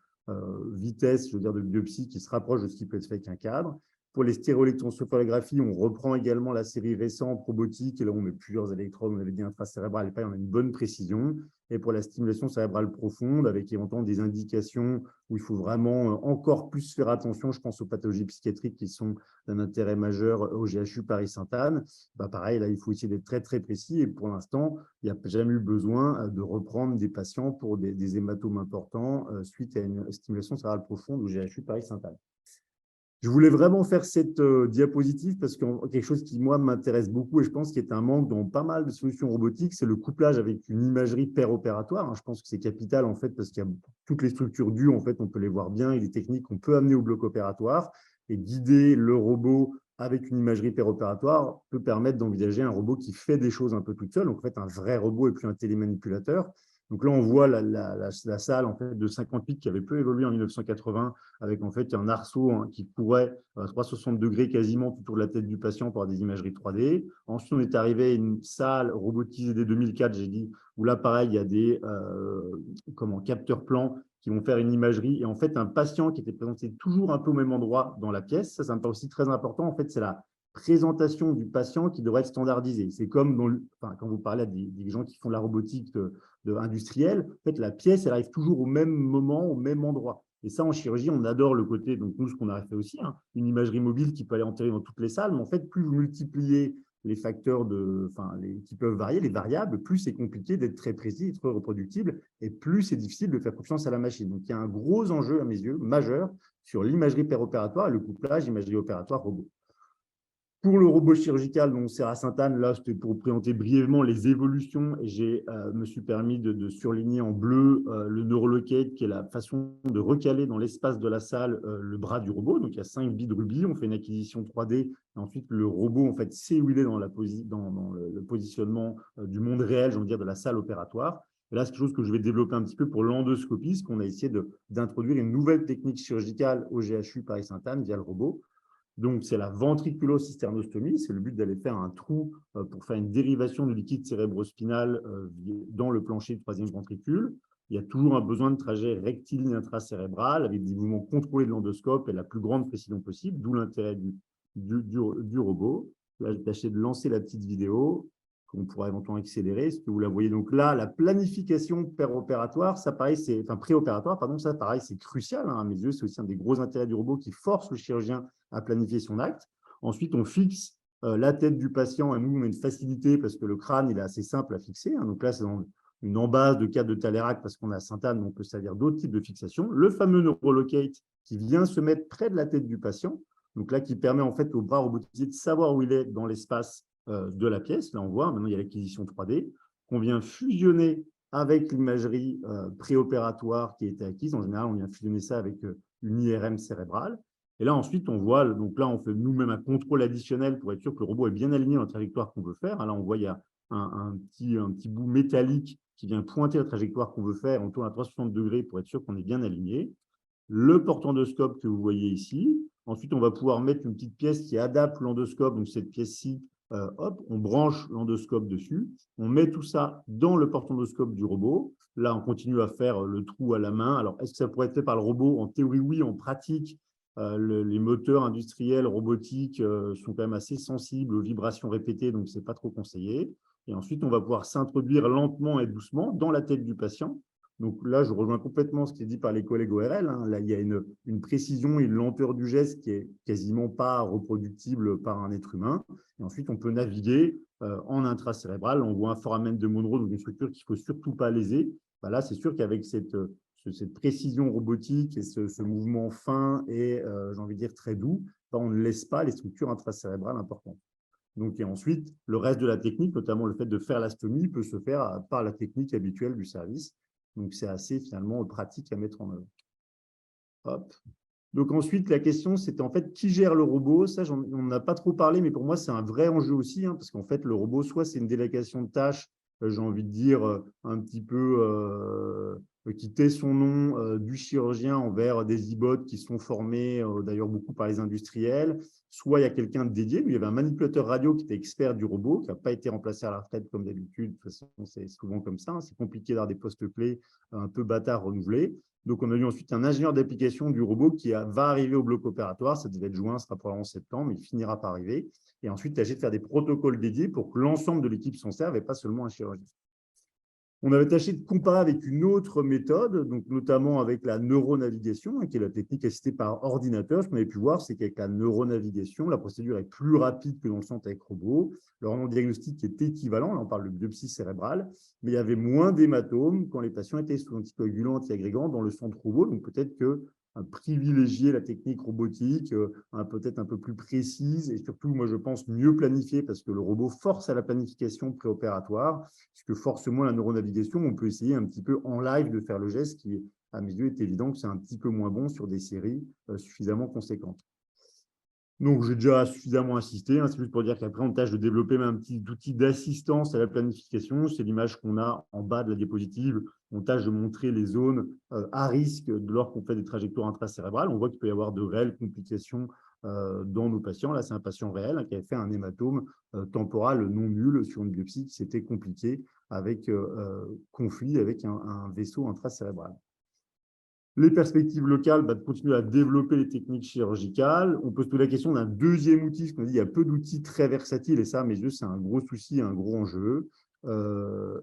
Speaker 8: vitesse, je veux dire, de biopsie qui se rapproche de ce qui peut être fait avec un cadre. Pour les stéréoélectroencéphalographies, on reprend également la série récente robotique. Et là, on met plusieurs électrodes, on avait dit intracérébrales, et pas, on a une bonne précision. Et pour la stimulation cérébrale profonde, avec éventuellement des indications où il faut vraiment encore plus faire attention, je pense aux pathologies psychiatriques qui sont d'un intérêt majeur au GHU Paris-Sainte-Anne. Pareil, là, il faut essayer d'être très, très précis. Et pour l'instant, il n'y a jamais eu besoin de reprendre des patients pour des hématomes importants suite à une stimulation cérébrale profonde au GHU Paris-Sainte-Anne. Je voulais vraiment faire cette diapositive parce que quelque chose qui, moi, m'intéresse beaucoup et je pense qu'il est un manque dans pas mal de solutions robotiques, c'est le couplage avec une imagerie péropératoire. Je pense que c'est capital, en fait, parce qu'il y a toutes les structures dues, en fait, on peut les voir bien et les techniques qu'on peut amener au bloc opératoire et guider le robot avec une imagerie péropératoire peut permettre d'envisager un robot qui fait des choses un peu toute seule, donc en fait, un vrai robot et plus un télémanipulateur. Donc là, on voit la salle en fait, de 58 qui avait peu évolué en 1980, avec en fait un arceau qui courait à 360 degrés quasiment tout autour de la tête du patient par des imageries 3D. Ensuite, on est arrivé à une salle robotisée dès 2004, j'ai dit, où là, pareil, il y a des capteurs plans qui vont faire une imagerie. Et en fait, un patient qui était présenté toujours un peu au même endroit dans la pièce, ça me paraît aussi très important. En fait, c'est la présentation du patient qui devrait être standardisée. C'est comme quand vous parlez à des gens qui font de la robotique industrielle, en fait, la pièce, elle arrive toujours au même moment, au même endroit. Et ça, en chirurgie, on adore le côté, donc nous, ce qu'on a fait aussi, une imagerie mobile qui peut aller enterrer dans toutes les salles, mais en fait, plus vous multipliez les facteurs qui peuvent varier, les variables, plus c'est compliqué d'être très précis, d'être reproductible, et plus c'est difficile de faire confiance à la machine. Donc, il y a un gros enjeu, à mes yeux, majeur, sur l'imagerie péropératoire et le couplage imagerie opératoire robot. Pour le robot chirurgical, donc c'est à Sainte-Anne, là, c'était pour présenter brièvement les évolutions, et je me suis permis de surligner en bleu le neurolocate, qui est la façon de recaler dans l'espace de la salle le bras du robot. Donc, il y a 5 billes de rubis, on fait une acquisition 3D, et ensuite, le robot, en fait, sait où il est dans le positionnement du monde réel, j'ai envie de dire, de la salle opératoire. Et là, c'est quelque chose que je vais développer un petit peu pour l'endoscopie, parce qu'on a essayé d'introduire une nouvelle technique chirurgicale au GHU Paris-Sainte-Anne via le robot. Donc, c'est la ventriculocysternostomie. C'est le but d'aller faire un trou pour faire une dérivation du liquide cérébrospinal dans le plancher du troisième ventricule. Il y a toujours un besoin de trajet rectiligne intracérébral avec des mouvements contrôlés de l'endoscope et la plus grande précision possible, d'où l'intérêt du robot. Là, j'ai tâché de lancer la petite vidéo qu'on pourra éventuellement accélérer. Est-ce que vous la voyez? Donc là, la planification préopératoire, ça pareil, c'est crucial à mes yeux. C'est aussi un des gros intérêts du robot qui force le chirurgien à planifier son acte. Ensuite, on fixe la tête du patient. Et nous, on a une facilité parce que le crâne, il est assez simple à fixer. Donc là, c'est dans une embase de cadre de Talerac parce qu'on est à Sainte-Anne, on peut servir d'autres types de fixation. Le fameux neurolocate qui vient se mettre près de la tête du patient. Donc là, qui permet en fait au bras robotisé de savoir où il est dans l'espace de la pièce. Là, on voit, maintenant, il y a l'acquisition 3D qu'on vient fusionner avec l'imagerie préopératoire qui a été acquise. En général, on vient fusionner ça avec une IRM cérébrale. Et là, ensuite, on voit, donc là, on fait nous-mêmes un contrôle additionnel pour être sûr que le robot est bien aligné dans la trajectoire qu'on veut faire. Là, on voit, il y a un petit bout métallique qui vient pointer la trajectoire qu'on veut faire. On tourne à 360 degrés pour être sûr qu'on est bien aligné. Le porte-endoscope que vous voyez ici. Ensuite, on va pouvoir mettre une petite pièce qui adapte l'endoscope. Donc, cette pièce-ci, on branche l'endoscope dessus. On met tout ça dans le porte-endoscope du robot. Là, on continue à faire le trou à la main. Alors, est-ce que ça pourrait être fait par le robot? En théorie, oui. En pratique, les moteurs industriels robotiques sont quand même assez sensibles aux vibrations répétées, donc ce n'est pas trop conseillé. Et ensuite, on va pouvoir s'introduire lentement et doucement dans la tête du patient. Donc là, je rejoins complètement ce qui est dit par les collègues ORL. Là, il y a une précision et une lenteur du geste qui est quasiment pas reproductible par un être humain. Et ensuite, on peut naviguer en intracérébral. On voit un foramen de Monro, donc une structure qu'il ne faut surtout pas léser. Là, c'est sûr qu'avec cette précision robotique et ce mouvement fin et, j'ai envie de dire, très doux, on ne laisse pas les structures intracérébrales importantes. Donc, et ensuite, le reste de la technique, notamment le fait de faire l'astomie, peut se faire par la technique habituelle du service. Donc, c'est assez finalement pratique à mettre en œuvre. Hop. Donc, ensuite, la question, c'était en fait qui gère le robot? Ça, on n'a pas trop parlé, mais pour moi, c'est un vrai enjeu aussi, parce qu'en fait, le robot, soit c'est une délégation de tâches, j'ai envie de dire, un petit peu qui tait son nom du chirurgien envers des e-bots qui sont formés d'ailleurs beaucoup par les industriels, soit il y a quelqu'un de dédié. Il y avait un manipulateur radio qui était expert du robot, qui n'a pas été remplacé à la retraite comme d'habitude. De toute façon, c'est souvent comme ça. C'est compliqué d'avoir des postes clés un peu bâtards renouvelés. Donc, on a eu ensuite un ingénieur d'application du robot qui va arriver au bloc opératoire. Ça devait être juin, ce sera probablement septembre, mais il finira par arriver. Et ensuite, tâcher de faire des protocoles dédiés pour que l'ensemble de l'équipe s'en serve et pas seulement un chirurgien. On avait tâché de comparer avec une autre méthode, donc notamment avec la neuronavigation, qui est la technique assistée par ordinateur. Ce qu'on avait pu voir, c'est qu'avec la neuronavigation, la procédure est plus rapide que dans le centre avec robot. Le rendement diagnostique est équivalent, là on parle de biopsie cérébrale, mais il y avait moins d'hématomes quand les patients étaient sous anticoagulants, antiagrégants dans le centre robot. Donc peut-être que privilégier la technique robotique, peut-être un peu plus précise et surtout, moi, je pense, mieux planifiée parce que le robot force à la planification préopératoire, puisque force moins la neuronavigation, on peut essayer un petit peu en live de faire le geste qui, à mes yeux, est évident que c'est un petit peu moins bon sur des séries suffisamment conséquentes. Donc, j'ai déjà suffisamment insisté. C'est juste pour dire qu'après, on tâche de développer un petit outil d'assistance à la planification. C'est l'image qu'on a en bas de la diapositive on tâche de montrer les zones à risque lorsqu'on fait des trajectoires intracérébrales. On voit qu'il peut y avoir de réelles complications dans nos patients. Là, c'est un patient réel qui avait fait un hématome temporal non nul sur une biopsie qui s'était compliqué avec conflit avec un vaisseau intracérébral. Les perspectives locales, de continuer à développer les techniques chirurgicales. On peut se poser la question d'un deuxième outil, parce qu'on dit qu'il y a peu d'outils très versatiles, et ça, à mes yeux, c'est un gros souci, un gros enjeu.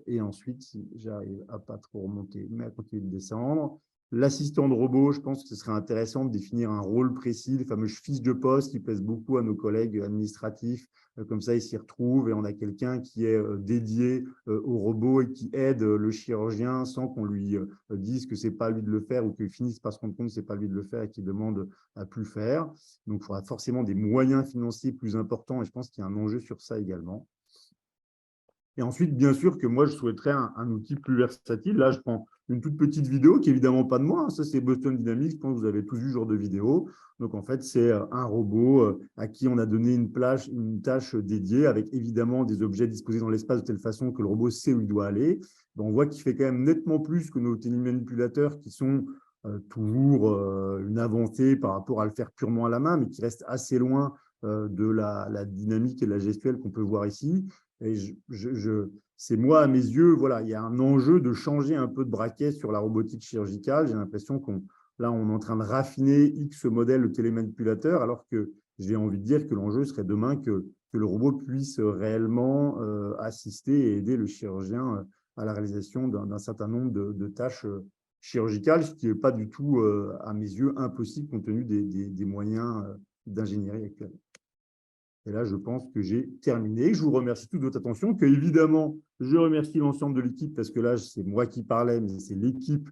Speaker 8: Et ensuite, si j'arrive à pas trop remonter, mais à continuer de descendre, l'assistant de robot, je pense que ce serait intéressant de définir un rôle précis, les fameuses fiches de poste qui plaisent beaucoup à nos collègues administratifs. Comme ça, ils s'y retrouvent et on a quelqu'un qui est dédié au robot et qui aide le chirurgien sans qu'on lui dise que ce n'est pas à lui de le faire ou qu'il finisse par se rendre compte que ce n'est pas à lui de le faire et qu'il demande à plus faire. Donc, il faudra forcément des moyens financiers plus importants et je pense qu'il y a un enjeu sur ça également. Et ensuite, bien sûr que moi, je souhaiterais un outil plus versatile. Là, je prends une toute petite vidéo qui n'est évidemment pas de moi. Ça, c'est Boston Dynamics. Je pense que vous avez tous vu ce genre de vidéo. Donc, en fait, c'est un robot à qui on a donné une tâche dédiée avec évidemment des objets disposés dans l'espace de telle façon que le robot sait où il doit aller. Donc, on voit qu'il fait quand même nettement plus que nos télémanipulateurs qui sont toujours une avancée par rapport à le faire purement à la main, mais qui restent assez loin de la dynamique et de la gestuelle qu'on peut voir ici. Et c'est moi, à mes yeux, voilà, il y a un enjeu de changer un peu de braquet sur la robotique chirurgicale. J'ai l'impression là, on est en train de raffiner X modèle de télémanipulateur, alors que j'ai envie de dire que l'enjeu serait demain que le robot puisse réellement assister et aider le chirurgien à la réalisation d'un certain nombre de tâches chirurgicales, ce qui n'est pas du tout, à mes yeux, impossible compte tenu des moyens d'ingénierie actuels. Et là, je pense que j'ai terminé. Je vous remercie toute votre attention. Que, évidemment, je remercie l'ensemble de l'équipe parce que là, c'est moi qui parlais, mais c'est l'équipe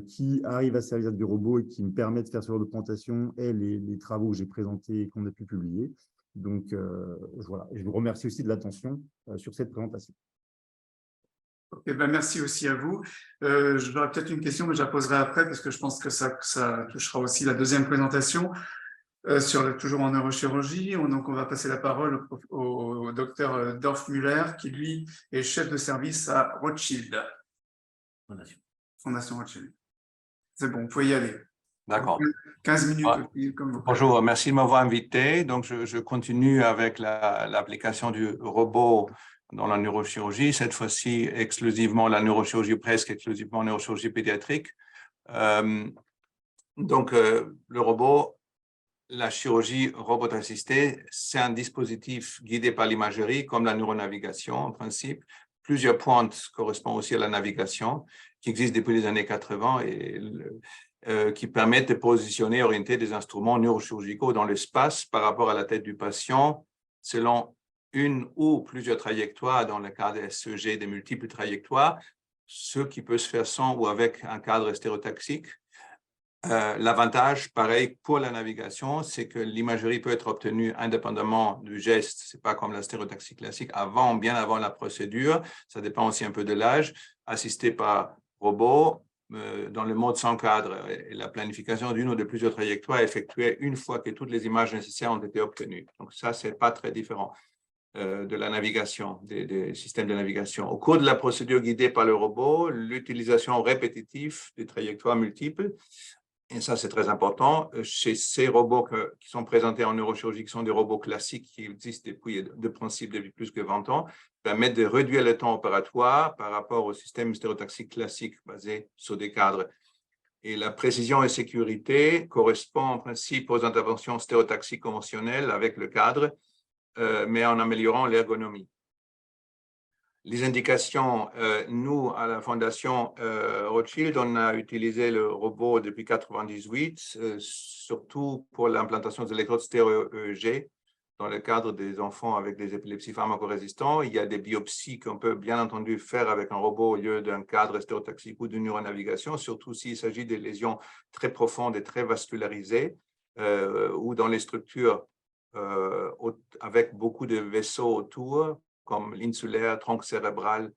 Speaker 8: qui arrive à servir du robot et qui me permet de faire ce genre de présentation et les travaux que j'ai présentés et qu'on a pu publier. Donc, voilà. Et je vous remercie aussi de l'attention sur cette présentation.
Speaker 7: Okay, merci aussi à vous. J'aurais peut-être une question, mais je la poserai après parce que je pense que ça touchera aussi la deuxième présentation. Toujours en neurochirurgie. Donc, on va passer la parole au docteur Dorfmüller, qui, lui, est chef de service à Rothschild. Fondation Rothschild. C'est bon, vous pouvez y aller.
Speaker 9: D'accord.
Speaker 7: 15 minutes, comme vous.
Speaker 9: Bonjour, merci de m'avoir invité. Donc, je continue avec l'application du robot dans la neurochirurgie, cette fois-ci exclusivement la neurochirurgie, presque exclusivement la neurochirurgie pédiatrique. Donc, le robot, la chirurgie robot assistée, c'est un dispositif guidé par l'imagerie, comme la neuronavigation en principe. Plusieurs pointes correspondent aussi à la navigation, qui existe depuis les années 80 et qui permettent de positionner et orienter des instruments neurochirurgicaux dans l'espace par rapport à la tête du patient, selon une ou plusieurs trajectoires, dans le cas des SEG, des multiples trajectoires, ce qui peut se faire sans ou avec un cadre stéréotaxique. L'avantage, pareil, pour la navigation, c'est que l'imagerie peut être obtenue indépendamment du geste. Ce n'est pas comme la stéréotaxie classique, bien avant la procédure. Ça dépend aussi un peu de l'âge, assisté par robot, dans le mode sans cadre. Et la planification d'une ou de plusieurs trajectoires est effectuée une fois que toutes les images nécessaires ont été obtenues. Donc ça, ce n'est pas très différent de la navigation, des systèmes de navigation. Au cours de la procédure guidée par le robot, l'utilisation répétitive des trajectoires multiples, et ça, c'est très important. Chez ces robots qui sont présentés en neurochirurgie, qui sont des robots classiques qui existent de principe depuis plus que 20 ans, permettent de réduire le temps opératoire par rapport au système stéréotaxique classique basé sur des cadres. Et la précision et sécurité correspond en principe aux interventions stéréotaxiques conventionnelles avec le cadre, mais en améliorant l'ergonomie. Les indications, nous, à la Fondation Rothschild, on a utilisé le robot depuis 1998, surtout pour l'implantation des électrodes stéréo-EEG dans le cadre des enfants avec des épilepsies pharmacorésistants. Il y a des biopsies qu'on peut bien entendu faire avec un robot au lieu d'un cadre stéréotaxique ou d'une neuronavigation, surtout s'il s'agit de lésions très profondes et très vascularisées ou dans les structures avec beaucoup de vaisseaux autour, comme l'insulaire, tronc cérébral,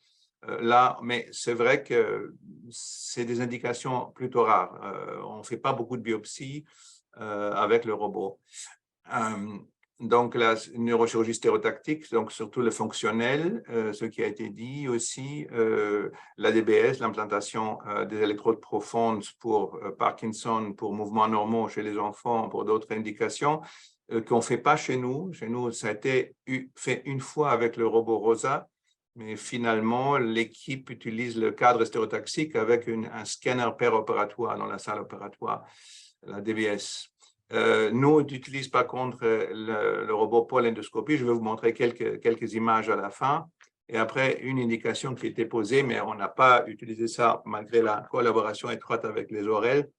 Speaker 9: là, mais c'est vrai que c'est des indications plutôt rares. On ne fait pas beaucoup de biopsies avec le robot. donc la neurochirurgie stéréotactique, donc surtout le fonctionnel, ce qui a été dit aussi, la DBS, l'implantation des électrodes profondes pour Parkinson, pour mouvements normaux chez les enfants, pour d'autres indications, qu'on ne fait pas chez nous. Chez nous, ça a été fait une fois avec le robot ROSA, mais finalement, l'équipe utilise le cadre stéréotaxique avec un scanner péropératoire dans la salle opératoire, la DBS. Nous, on utilise par contre le robot pour l'endoscopie. Je vais vous montrer quelques images à la fin. Et après, une indication qui a été posée, mais on n'a pas utilisé ça malgré la collaboration étroite avec les ORL,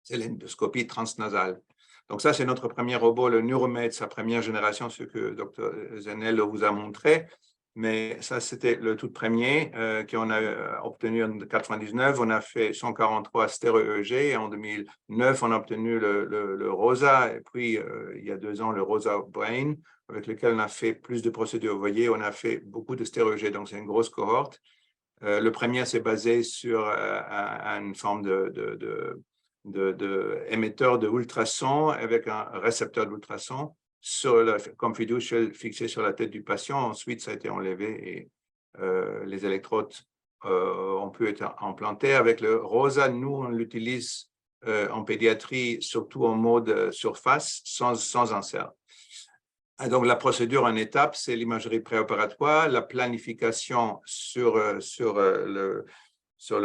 Speaker 9: c'est l'endoscopie transnasale. Donc ça, c'est notre premier robot, le Neuromed, sa première génération, ce que Dr Zenel vous a montré. Mais ça, c'était le tout premier qu'on a obtenu en 1999. On a fait 143 stéréo-EEG et en 2009, on a obtenu le ROSA. Et puis, il y a 2 ans, le ROSA Brain, avec lequel on a fait plus de procédures. Vous voyez, on a fait beaucoup de stéréo-EEG, donc c'est une grosse cohorte. Le premier, c'est basé sur une forme d'émetteur de ultrasons avec un récepteur d'ultrasons comme fiducial fixé sur la tête du patient. Ensuite, ça a été enlevé et les électrodes ont pu être implantées. Avec le ROSA, nous, on l'utilise en pédiatrie, surtout en mode surface, sans insert. Et donc, la procédure en étapes, c'est l'imagerie préopératoire, la planification sur le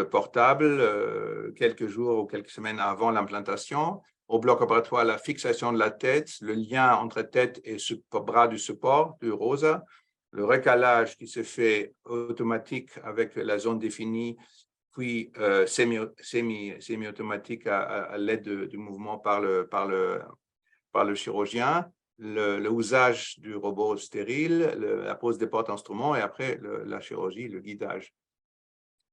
Speaker 9: portable quelques jours ou quelques semaines avant l'implantation. Au bloc opératoire, la fixation de la tête, le lien entre tête et bras du support du ROSA, le recalage qui se fait automatique avec la zone définie, puis semi-automatique à l'aide du mouvement par le chirurgien, le usage du robot stérile, la pose des portes-instruments et après la chirurgie, le guidage.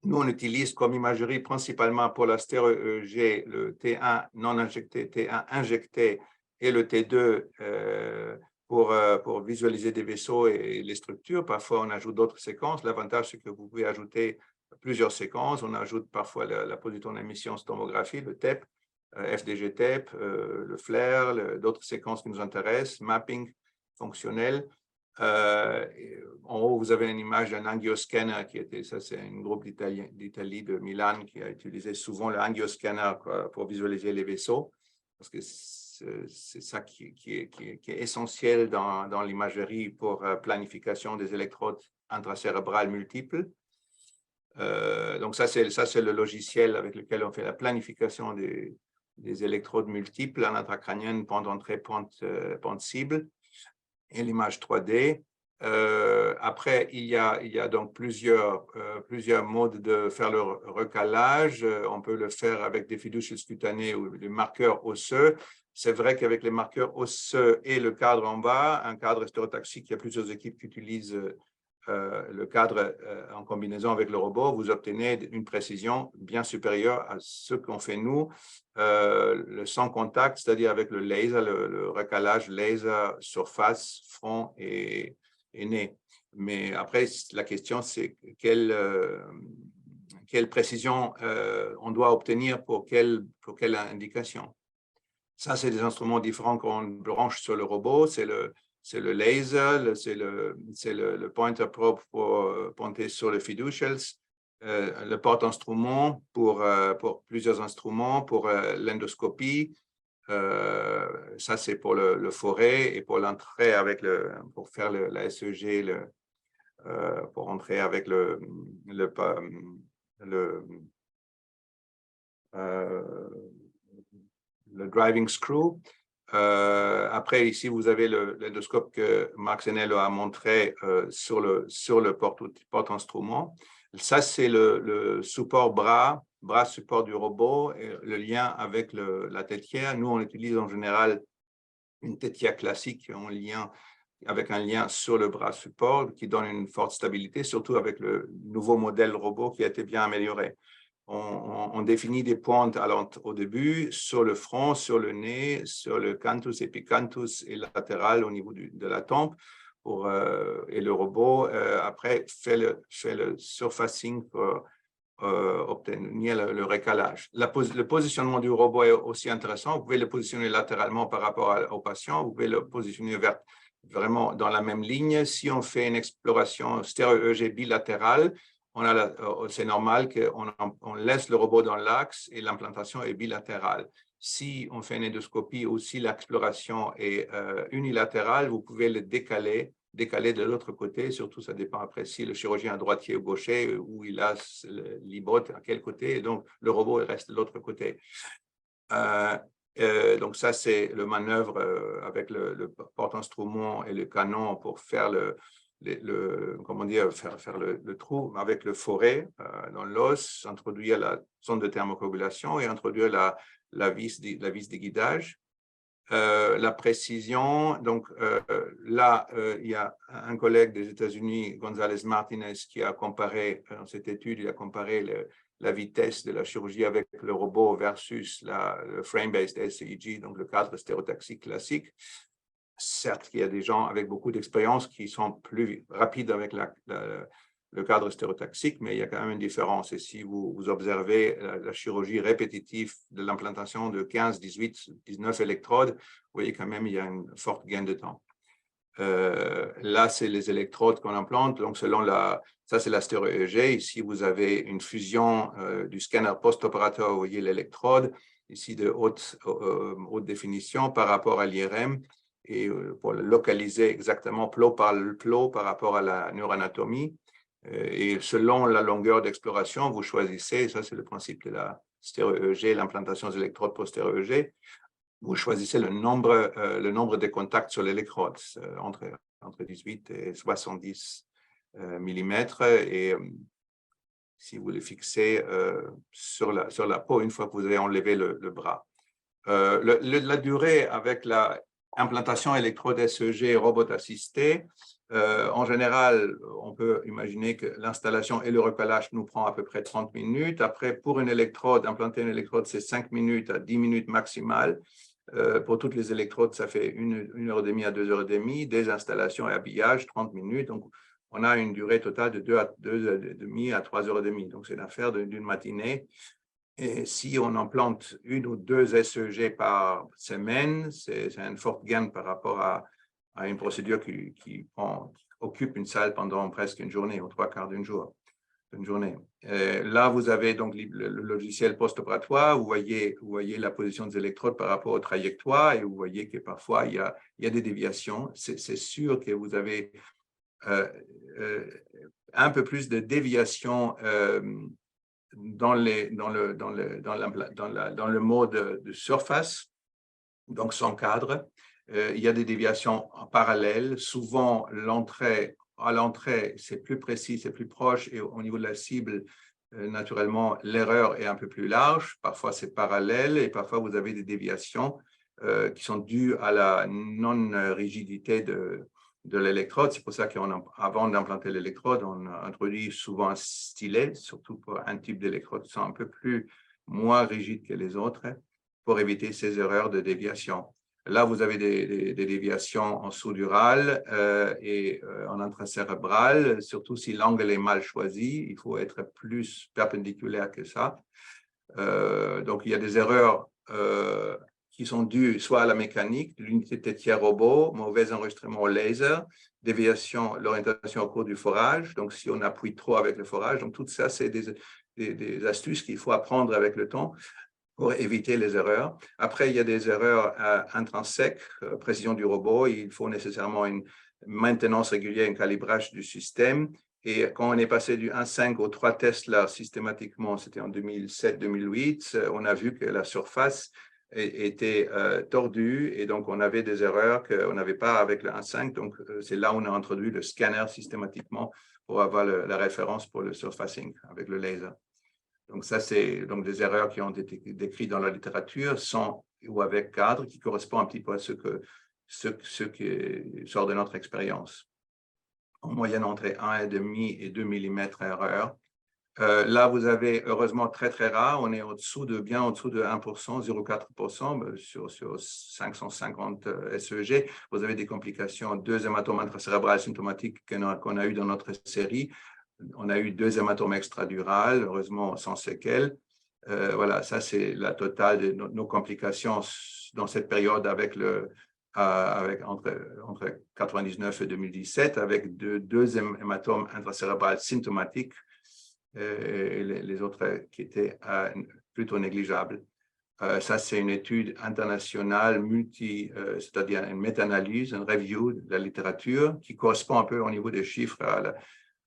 Speaker 9: Nous, on utilise comme imagerie principalement pour la stéréo-EEG le T1 non injecté, T1 injecté et le T2 pour visualiser des vaisseaux et les structures. Parfois, on ajoute d'autres séquences. L'avantage, c'est que vous pouvez ajouter plusieurs séquences. On ajoute parfois la position d'émission tomographie, le TEP, FDG-TEP, le FLAIR, d'autres séquences qui nous intéressent, mapping fonctionnel. En haut, vous avez une image d'un angioscanner ça c'est un groupe d'Italie, de Milan, qui a utilisé souvent le angioscanner pour visualiser les vaisseaux, parce que c'est ça qui est essentiel dans l'imagerie pour planification des électrodes intracérébrales multiples. Donc ça c'est le logiciel avec lequel on fait la planification des électrodes multiples en intracrânienne, pente entrée, pente cible, et l'image 3D. Après, il y a donc plusieurs modes de faire le recalage. On peut le faire avec des fiducials cutanés ou des marqueurs osseux. C'est vrai qu'avec les marqueurs osseux et le cadre en bas, un cadre stéréotaxique, il y a plusieurs équipes qui utilisent le cadre en combinaison avec le robot, vous obtenez une précision bien supérieure à ce qu'on fait nous, le sans contact, c'est-à-dire avec le laser, le recalage laser, surface, front et nez. Mais après, la question, c'est quelle précision on doit obtenir pour quelle indication. Ça, c'est des instruments différents qu'on branche sur le robot. C'est le laser, c'est le pointer probe pour pointer sur les fiducials, le porte-instrument pour plusieurs instruments, pour l'endoscopie. Ça, c'est pour le forêt et pour l'entrée pour faire la SEG, pour entrer avec le driving screw. Après, ici, vous avez l'endoscope que Marc Zenel a montré sur le porte-instrument. Ça, c'est le support bras support du robot, et le lien avec la tétière. Nous, on utilise en général une tétière classique avec un lien sur le bras support qui donne une forte stabilité, surtout avec le nouveau modèle robot qui a été bien amélioré. On définit des pointes au début, sur le front, sur le nez, sur le canthus, épicanthus et latéral au niveau de la tempe. Et le robot, après, fait le surfacing obtenir le récalage. Le positionnement du robot est aussi intéressant. Vous pouvez le positionner latéralement par rapport au patient. Vous pouvez le positionner vraiment dans la même ligne. Si on fait une exploration stéréo-EEG bilatérale, c'est normal qu'on laisse le robot dans l'axe et l'implantation est bilatérale. Si on fait une endoscopie ou si l'exploration est unilatérale, vous pouvez le décaler de l'autre côté. Surtout, ça dépend après si le chirurgien est droitier ou gaucher, où il a l'ibote à quel côté. Et donc, le robot reste de l'autre côté. Donc, ça, c'est le manœuvre avec le porte-instrument et le canon pour faire faire le trou avec le forêt dans l'os, introduire la sonde de thermocoagulation et introduire la vis de guidage. La précision, donc là, il y a un collègue des États-Unis, González Martinez, qui a comparé, dans cette étude, il a comparé la vitesse de la chirurgie avec le robot versus le frame-based SEEG, donc le cadre stéréotaxique classique. Certes, il y a des gens avec beaucoup d'expérience qui sont plus rapides avec le cadre stéréotaxique, mais il y a quand même une différence. Et si vous observez la chirurgie répétitive de l'implantation de 15, 18, 19 électrodes, vous voyez quand même il y a une forte gain de temps. Là, c'est les électrodes qu'on implante. Donc, ça, c'est la stéréo-EEG. Ici, vous avez une fusion du scanner post-opérateur. Vous voyez l'électrode, ici de haute définition par rapport à l'IRM. Et pour le localiser exactement plot par rapport à la neuroanatomie. Et selon la longueur d'exploration, vous choisissez, ça c'est le principe de la stéréo-EEG, l'implantation des électrodes post-stéréo-EEG, vous choisissez le nombre de contacts sur l'électrode, entre 18 et 70 mm, et si vous le fixez sur la peau une fois que vous avez enlevé le bras. La durée avec la implantation électrode SEG robot assisté, en général, on peut imaginer que l'installation et le recalage nous prend à peu près 30 minutes. Après, pour implanter une électrode, c'est 5 minutes à 10 minutes maximales. Pour toutes les électrodes, ça fait 1h30 à 2h30. Des installations et habillage, 30 minutes. Donc, on a une durée totale de 2h30 à 3h30. Donc, c'est une affaire d'une matinée. Et si on implante 1 ou 2 SEG par semaine, c'est un fort gain par rapport à une procédure qui occupe une salle pendant presque une journée ou 3/4 d'une journée. Là, vous avez donc le logiciel post-opératoire. Vous voyez la position des électrodes par rapport aux trajectoires et vous voyez que parfois, il y a des déviations. C'est sûr que vous avez un peu plus de déviations dans le mode de surface, donc sans cadre. Il y a des déviations en parallèle. Souvent, à l'entrée, c'est plus précis, c'est plus proche, et au niveau de la cible, naturellement, l'erreur est un peu plus large. Parfois, c'est parallèle, et parfois, vous avez des déviations qui sont dues à la non-rigidité de l'électrode. C'est pour ça qu'avant d'implanter l'électrode, on introduit souvent un stylet, surtout pour un type d'électrode qui sont un peu moins rigides que les autres, pour éviter ces erreurs de déviation. Là, vous avez des déviations en sous-dural et en intracérébral, surtout si l'angle est mal choisi. Il faut être plus perpendiculaire que ça. Donc, il y a des erreurs qui sont dues soit à la mécanique, l'unité tétière robot, mauvais enregistrement au laser, déviation, l'orientation au cours du forage. Donc, si on appuie trop avec le forage, donc tout ça, c'est des astuces qu'il faut apprendre avec le temps pour éviter les erreurs. Après, il y a des erreurs intrinsèques, précision du robot. Il faut nécessairement une maintenance régulière, un calibrage du système. Et quand on est passé du 1.5 au 3 Tesla systématiquement, c'était en 2007-2008, on a vu que la surface était tordue et donc on avait des erreurs qu'on n'avait pas avec le 1.5. Donc, c'est là où on a introduit le scanner systématiquement pour avoir la référence pour le surfacing avec le laser. Donc, ça, c'est donc des erreurs qui ont été décrites dans la littérature sans ou avec cadre, qui correspond un petit peu à ce qui sort de notre expérience. En moyenne, entre 1,5 et 2 mm erreur. Là, vous avez, heureusement, très, très rare. On est bien en dessous de 1%, 0,4% sur 550 SEG. Vous avez des complications, 2 hématomes intracérébrales symptomatiques qu'on a eu dans notre série. On a eu 2 hématomes extradurales, heureusement sans séquelles. Voilà, ça c'est la totale de nos complications dans cette période avec entre 99 et 2017, avec 2 hématomes intracérébrales symptomatiques et les autres qui étaient plutôt négligeables. Ça, c'est une étude internationale c'est-à-dire une méta-analyse, un review de la littérature qui correspond un peu au niveau des chiffres.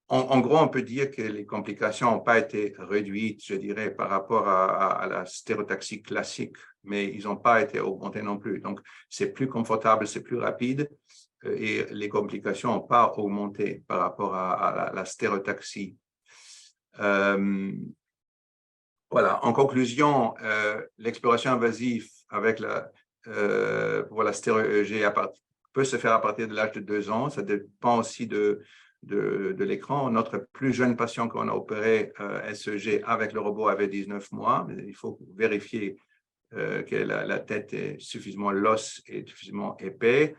Speaker 9: En gros, on peut dire que les complications n'ont pas été réduites, je dirais, par rapport à la stérotaxie classique, mais ils n'ont pas été augmentées non plus. Donc, c'est plus confortable, c'est plus rapide et les complications n'ont pas augmenté par rapport à la stérotaxie. Voilà, en conclusion, l'exploration invasive avec pour la stéro-EEG peut se faire à partir de l'âge de 2 ans. Ça dépend aussi de l'écran. Notre plus jeune patient qu'on a opéré SEG avec le robot avait 19 mois. Mais il faut vérifier que la tête est suffisamment l'os est suffisamment épais.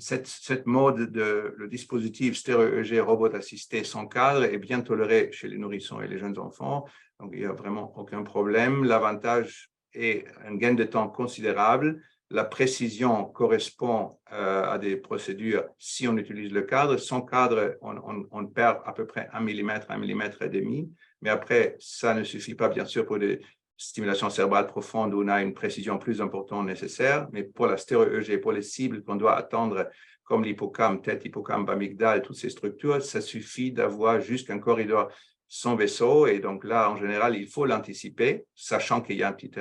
Speaker 9: Cette mode le dispositif stéro-EEG robot assisté sans cadre est bien toléré chez les nourrissons et les jeunes enfants, donc il n'y a vraiment aucun problème. L'avantage est un gain de temps considérable. La précision correspond à des procédures si on utilise le cadre. Sans cadre, on perd à peu près 1 mm, 1 mm et demi, mais après, ça ne suffit pas bien sûr pour des stimulation cérébrale profonde où on a une précision plus importante nécessaire, mais pour la stéro-EEG, pour les cibles qu'on doit attendre, comme l'hippocampe, tête, hippocampe, amygdale, toutes ces structures, ça suffit d'avoir juste un corridor sans vaisseau, et donc là, en général, il faut l'anticiper, sachant qu'il y a une petite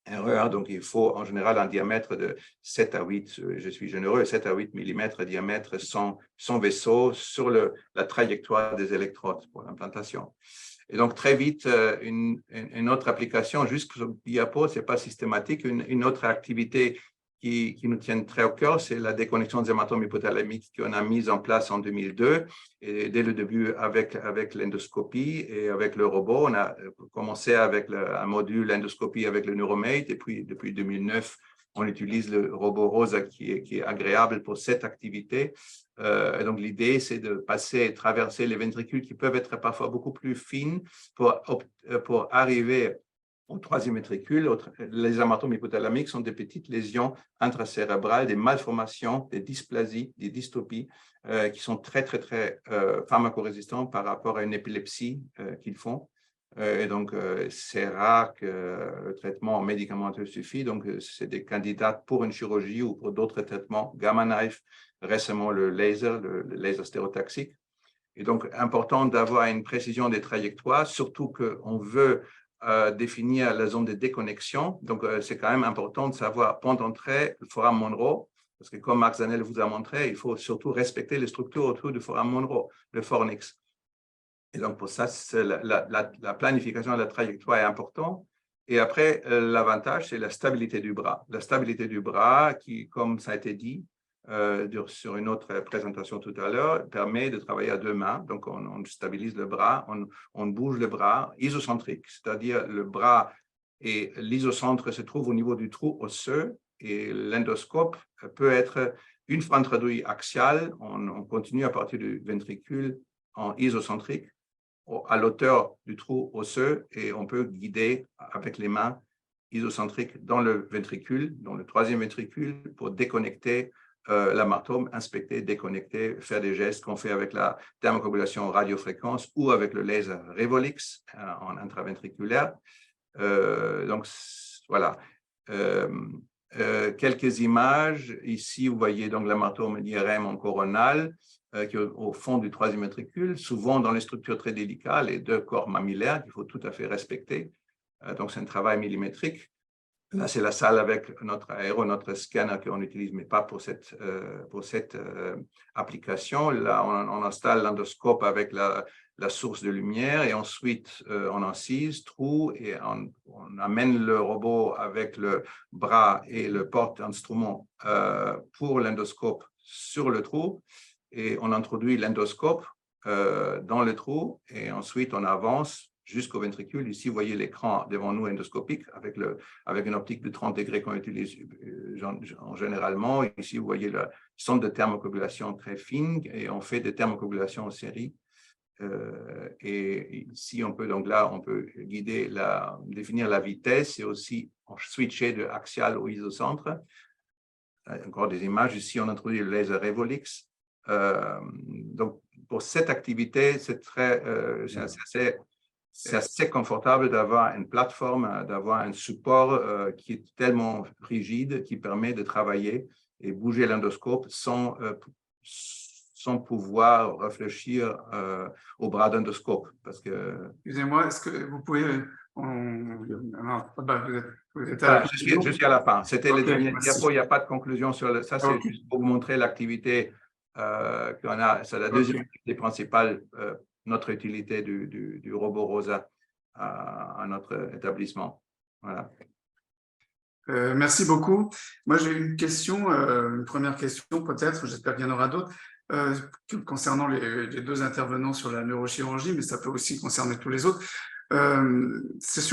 Speaker 9: erreur, donc il faut en général un diamètre de 7 à 8, je suis généreux, 7 à 8 mm de diamètre sans vaisseau sur la trajectoire des électrodes pour l'implantation. Et donc, très vite, une autre application, juste sur le diapo, ce n'est pas systématique, une autre activité qui nous tient très au cœur, c'est la déconnexion des hématomes hypothalamiques qu'on a mise en place en 2002. Et dès le début, avec l'endoscopie et avec le robot, on a commencé avec un module endoscopie avec le Neuromate, et puis depuis 2009, on utilise le robot ROSA qui est agréable pour cette activité. Et donc, l'idée, c'est de passer et traverser les ventricules qui peuvent être parfois beaucoup plus fines pour arriver au 3e ventricule. Les hématomes hypothalamiques sont des petites lésions intracérébrales, des malformations, des dysplasies, des dystopies qui sont très, très, très pharmacorésistants par rapport à une épilepsie qu'ils font. Et donc, c'est rare que le traitement médicamenteux suffit. Donc, c'est des candidats pour une chirurgie ou pour d'autres traitements. Gamma knife, récemment le laser stérotaxique. Et donc, important d'avoir une précision des trajectoires, surtout qu'on veut définir la zone de déconnexion. Donc, c'est quand même important de savoir, point d'entrée, le foramen Monro, parce que comme Marc Zanel vous a montré, il faut surtout respecter les structures autour du foramen Monro, le fornix. Et donc, pour ça, la planification de la trajectoire est importante. Et après, l'avantage, c'est la stabilité du bras. La stabilité du bras qui, comme ça a été dit sur une autre présentation tout à l'heure, permet de travailler à 2 mains. Donc, on stabilise le bras, on bouge le bras isocentrique, c'est-à-dire le bras et l'isocentre se trouve au niveau du trou osseux et l'endoscope peut être, une fois introduit axial, on continue à partir du ventricule en isocentrique à l'auteur du trou osseux et on peut guider avec les mains isocentriques dans le ventricule, dans le 3e ventricule pour déconnecter l'amatome, inspecter, déconnecter, faire des gestes qu'on fait avec la thermocoagulation radiofréquence ou avec le laser Revolix en intraventriculaire. Donc, voilà. Quelques images. Ici, vous voyez donc l'amatome d'IRM en coronal qui est au fond du 3e ventricule, souvent dans les structures très délicates, les 2 corps mammillaires qu'il faut tout à fait respecter. Donc, c'est un travail millimétrique. Là, c'est la salle avec notre scanner qu'on utilise, mais pas pour cette application. Là, on installe l'endoscope avec la source de lumière et ensuite, on incise, trou et on amène le robot avec le bras et le porte-instrument pour l'endoscope sur le trou et on introduit l'endoscope dans le trou et ensuite, on avance jusqu'au ventricule. Ici, vous voyez l'écran devant nous endoscopique avec une optique de 30 degrés qu'on utilise généralement. Ici, vous voyez le sonde de thermocoagulation très fine et on fait des thermocoagulations en série. Et ici, on peut guider définir la vitesse et aussi switcher de axial au isocentre. Encore des images. Ici, on introduit le laser Evolix. Donc, pour cette activité, c'est assez confortable d'avoir une plateforme, d'avoir un support qui est tellement rigide, qui permet de travailler et bouger l'endoscope sans pouvoir réfléchir au bras d'endoscope.
Speaker 7: Excusez-moi, est-ce que vous pouvez…
Speaker 9: Je suis à la fin. C'était le dernier diapo, il n'y a pas de conclusion sur ça, c'est juste pour vous montrer l'activité qu'on a. C'est la deuxième activité principale, notre utilité du robot ROSA à notre établissement. Voilà.
Speaker 7: Merci beaucoup. Moi, j'ai une question, une première question peut-être, j'espère qu'il y en aura d'autres, concernant les deux intervenants sur la neurochirurgie, mais ça peut aussi concerner tous les autres. Est-ce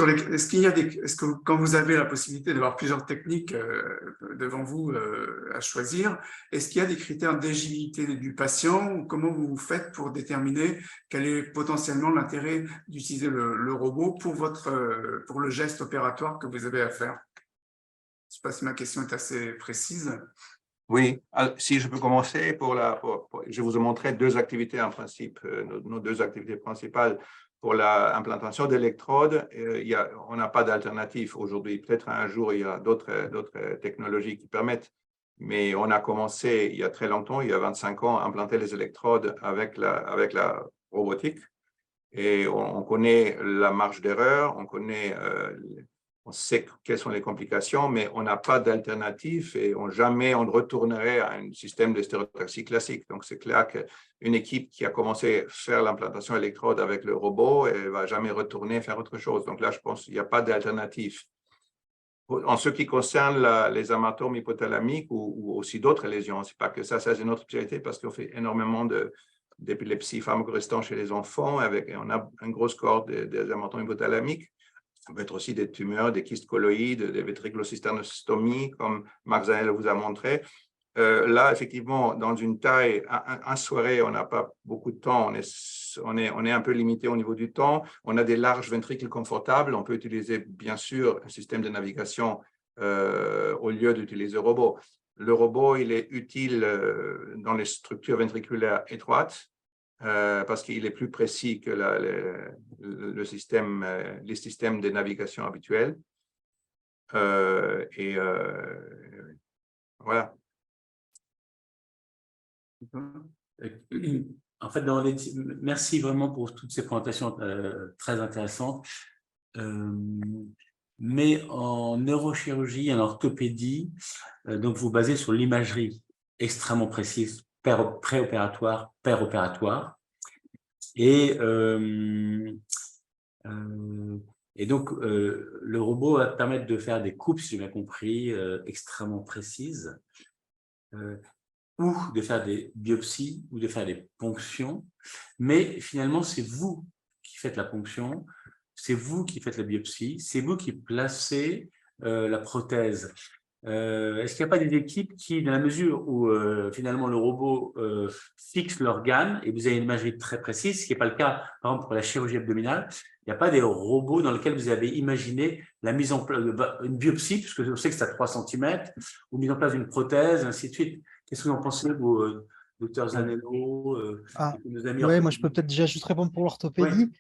Speaker 7: que quand vous avez la possibilité d'avoir plusieurs techniques devant vous à choisir, est-ce qu'il y a des critères d'éligibilité du patient ou comment vous faites pour déterminer quel est potentiellement l'intérêt d'utiliser le robot pour le geste opératoire que vous avez à faire? Je ne sais pas si ma question est assez précise.
Speaker 9: Oui, si je peux commencer, je vous ai montré deux activités en principe, nos deux activités principales. Pour l'implantation d'électrodes, on n'a pas d'alternative aujourd'hui. Peut-être un jour, il y a d'autres technologies qui permettent, mais on a commencé il y a très longtemps, il y a 25 ans, à implanter les électrodes avec la robotique. Et on connaît la marge d'erreur, on sait quelles sont les complications, mais on n'a pas d'alternative et jamais on retournerait à un système de stéréotaxie classique. Donc, c'est clair qu'une équipe qui a commencé à faire l'implantation électrode avec le robot, elle ne va jamais retourner faire autre chose. Donc là, je pense qu'il n'y a pas d'alternative. En ce qui concerne les hématomes hypothalamiques ou aussi d'autres lésions, ce n'est pas que ça, c'est une autre spécialité parce qu'on fait énormément d'épilepsie pharmacorésistante chez les enfants et on a un gros score des hématomes hypothalamiques. Ça peut être aussi des tumeurs, des kystes colloïdes, des ventriculocystinostomies, comme Marc Zanel vous a montré. Là, effectivement, dans une taille, un soirée, on n'a pas beaucoup de temps, on est un peu limité au niveau du temps. On a des larges ventricules confortables. On peut utiliser, bien sûr, un système de navigation au lieu d'utiliser le robot. Le robot, il est utile dans les structures ventriculaires étroites. Parce qu'il est plus précis que les systèmes de navigation habituels. Voilà.
Speaker 1: En fait, merci vraiment pour toutes ces présentations très intéressantes. Mais en neurochirurgie, en orthopédie, donc vous basez sur l'imagerie extrêmement précise, préopératoire, péropératoire. Et donc, le robot va permettre de faire des coupes, si j'ai bien compris, extrêmement précises, ou de faire des biopsies, ou de faire des ponctions. Mais finalement, c'est vous qui faites la ponction, c'est vous qui faites la biopsie, c'est vous qui placez la prothèse. Est-ce qu'il n'y a pas des équipes qui, dans la mesure où finalement le robot fixe l'organe et vous avez une imagerie très précise, ce qui n'est pas le cas par exemple pour la chirurgie abdominale, il n'y a pas des robots dans lesquels vous avez imaginé la mise en place d'une biopsie, puisque on sait que c'est à 3 cm, ou mise en place d'une prothèse, ainsi de suite. Qu'est-ce que vous en pensez, vous, docteur Zanello, nos amis?
Speaker 6: Oui, moi je peux peut-être déjà juste répondre pour l'orthopédie.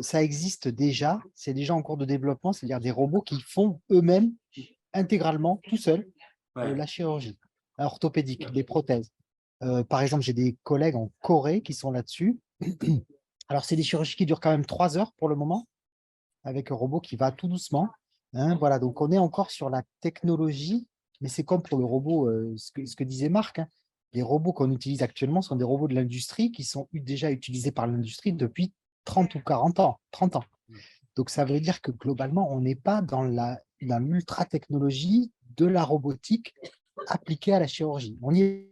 Speaker 6: Ça existe déjà, c'est déjà en cours de développement, c'est-à-dire des robots qui font eux-mêmes intégralement, tout seuls, la chirurgie orthopédique, des prothèses. Par exemple, j'ai des collègues en Corée qui sont là-dessus. Alors, c'est des chirurgies qui durent quand même 3 heures pour le moment, avec un robot qui va tout doucement. Hein, voilà, donc on est encore sur la technologie, mais c'est comme pour le robot, ce que disait Marc, hein. Les robots qu'on utilise actuellement sont des robots de l'industrie qui sont déjà utilisés par l'industrie depuis 30 ou 40 ans, 30 ans. Donc, ça veut dire que globalement, on n'est pas dans l'ultra-technologie de la robotique appliquée à la chirurgie. On y est.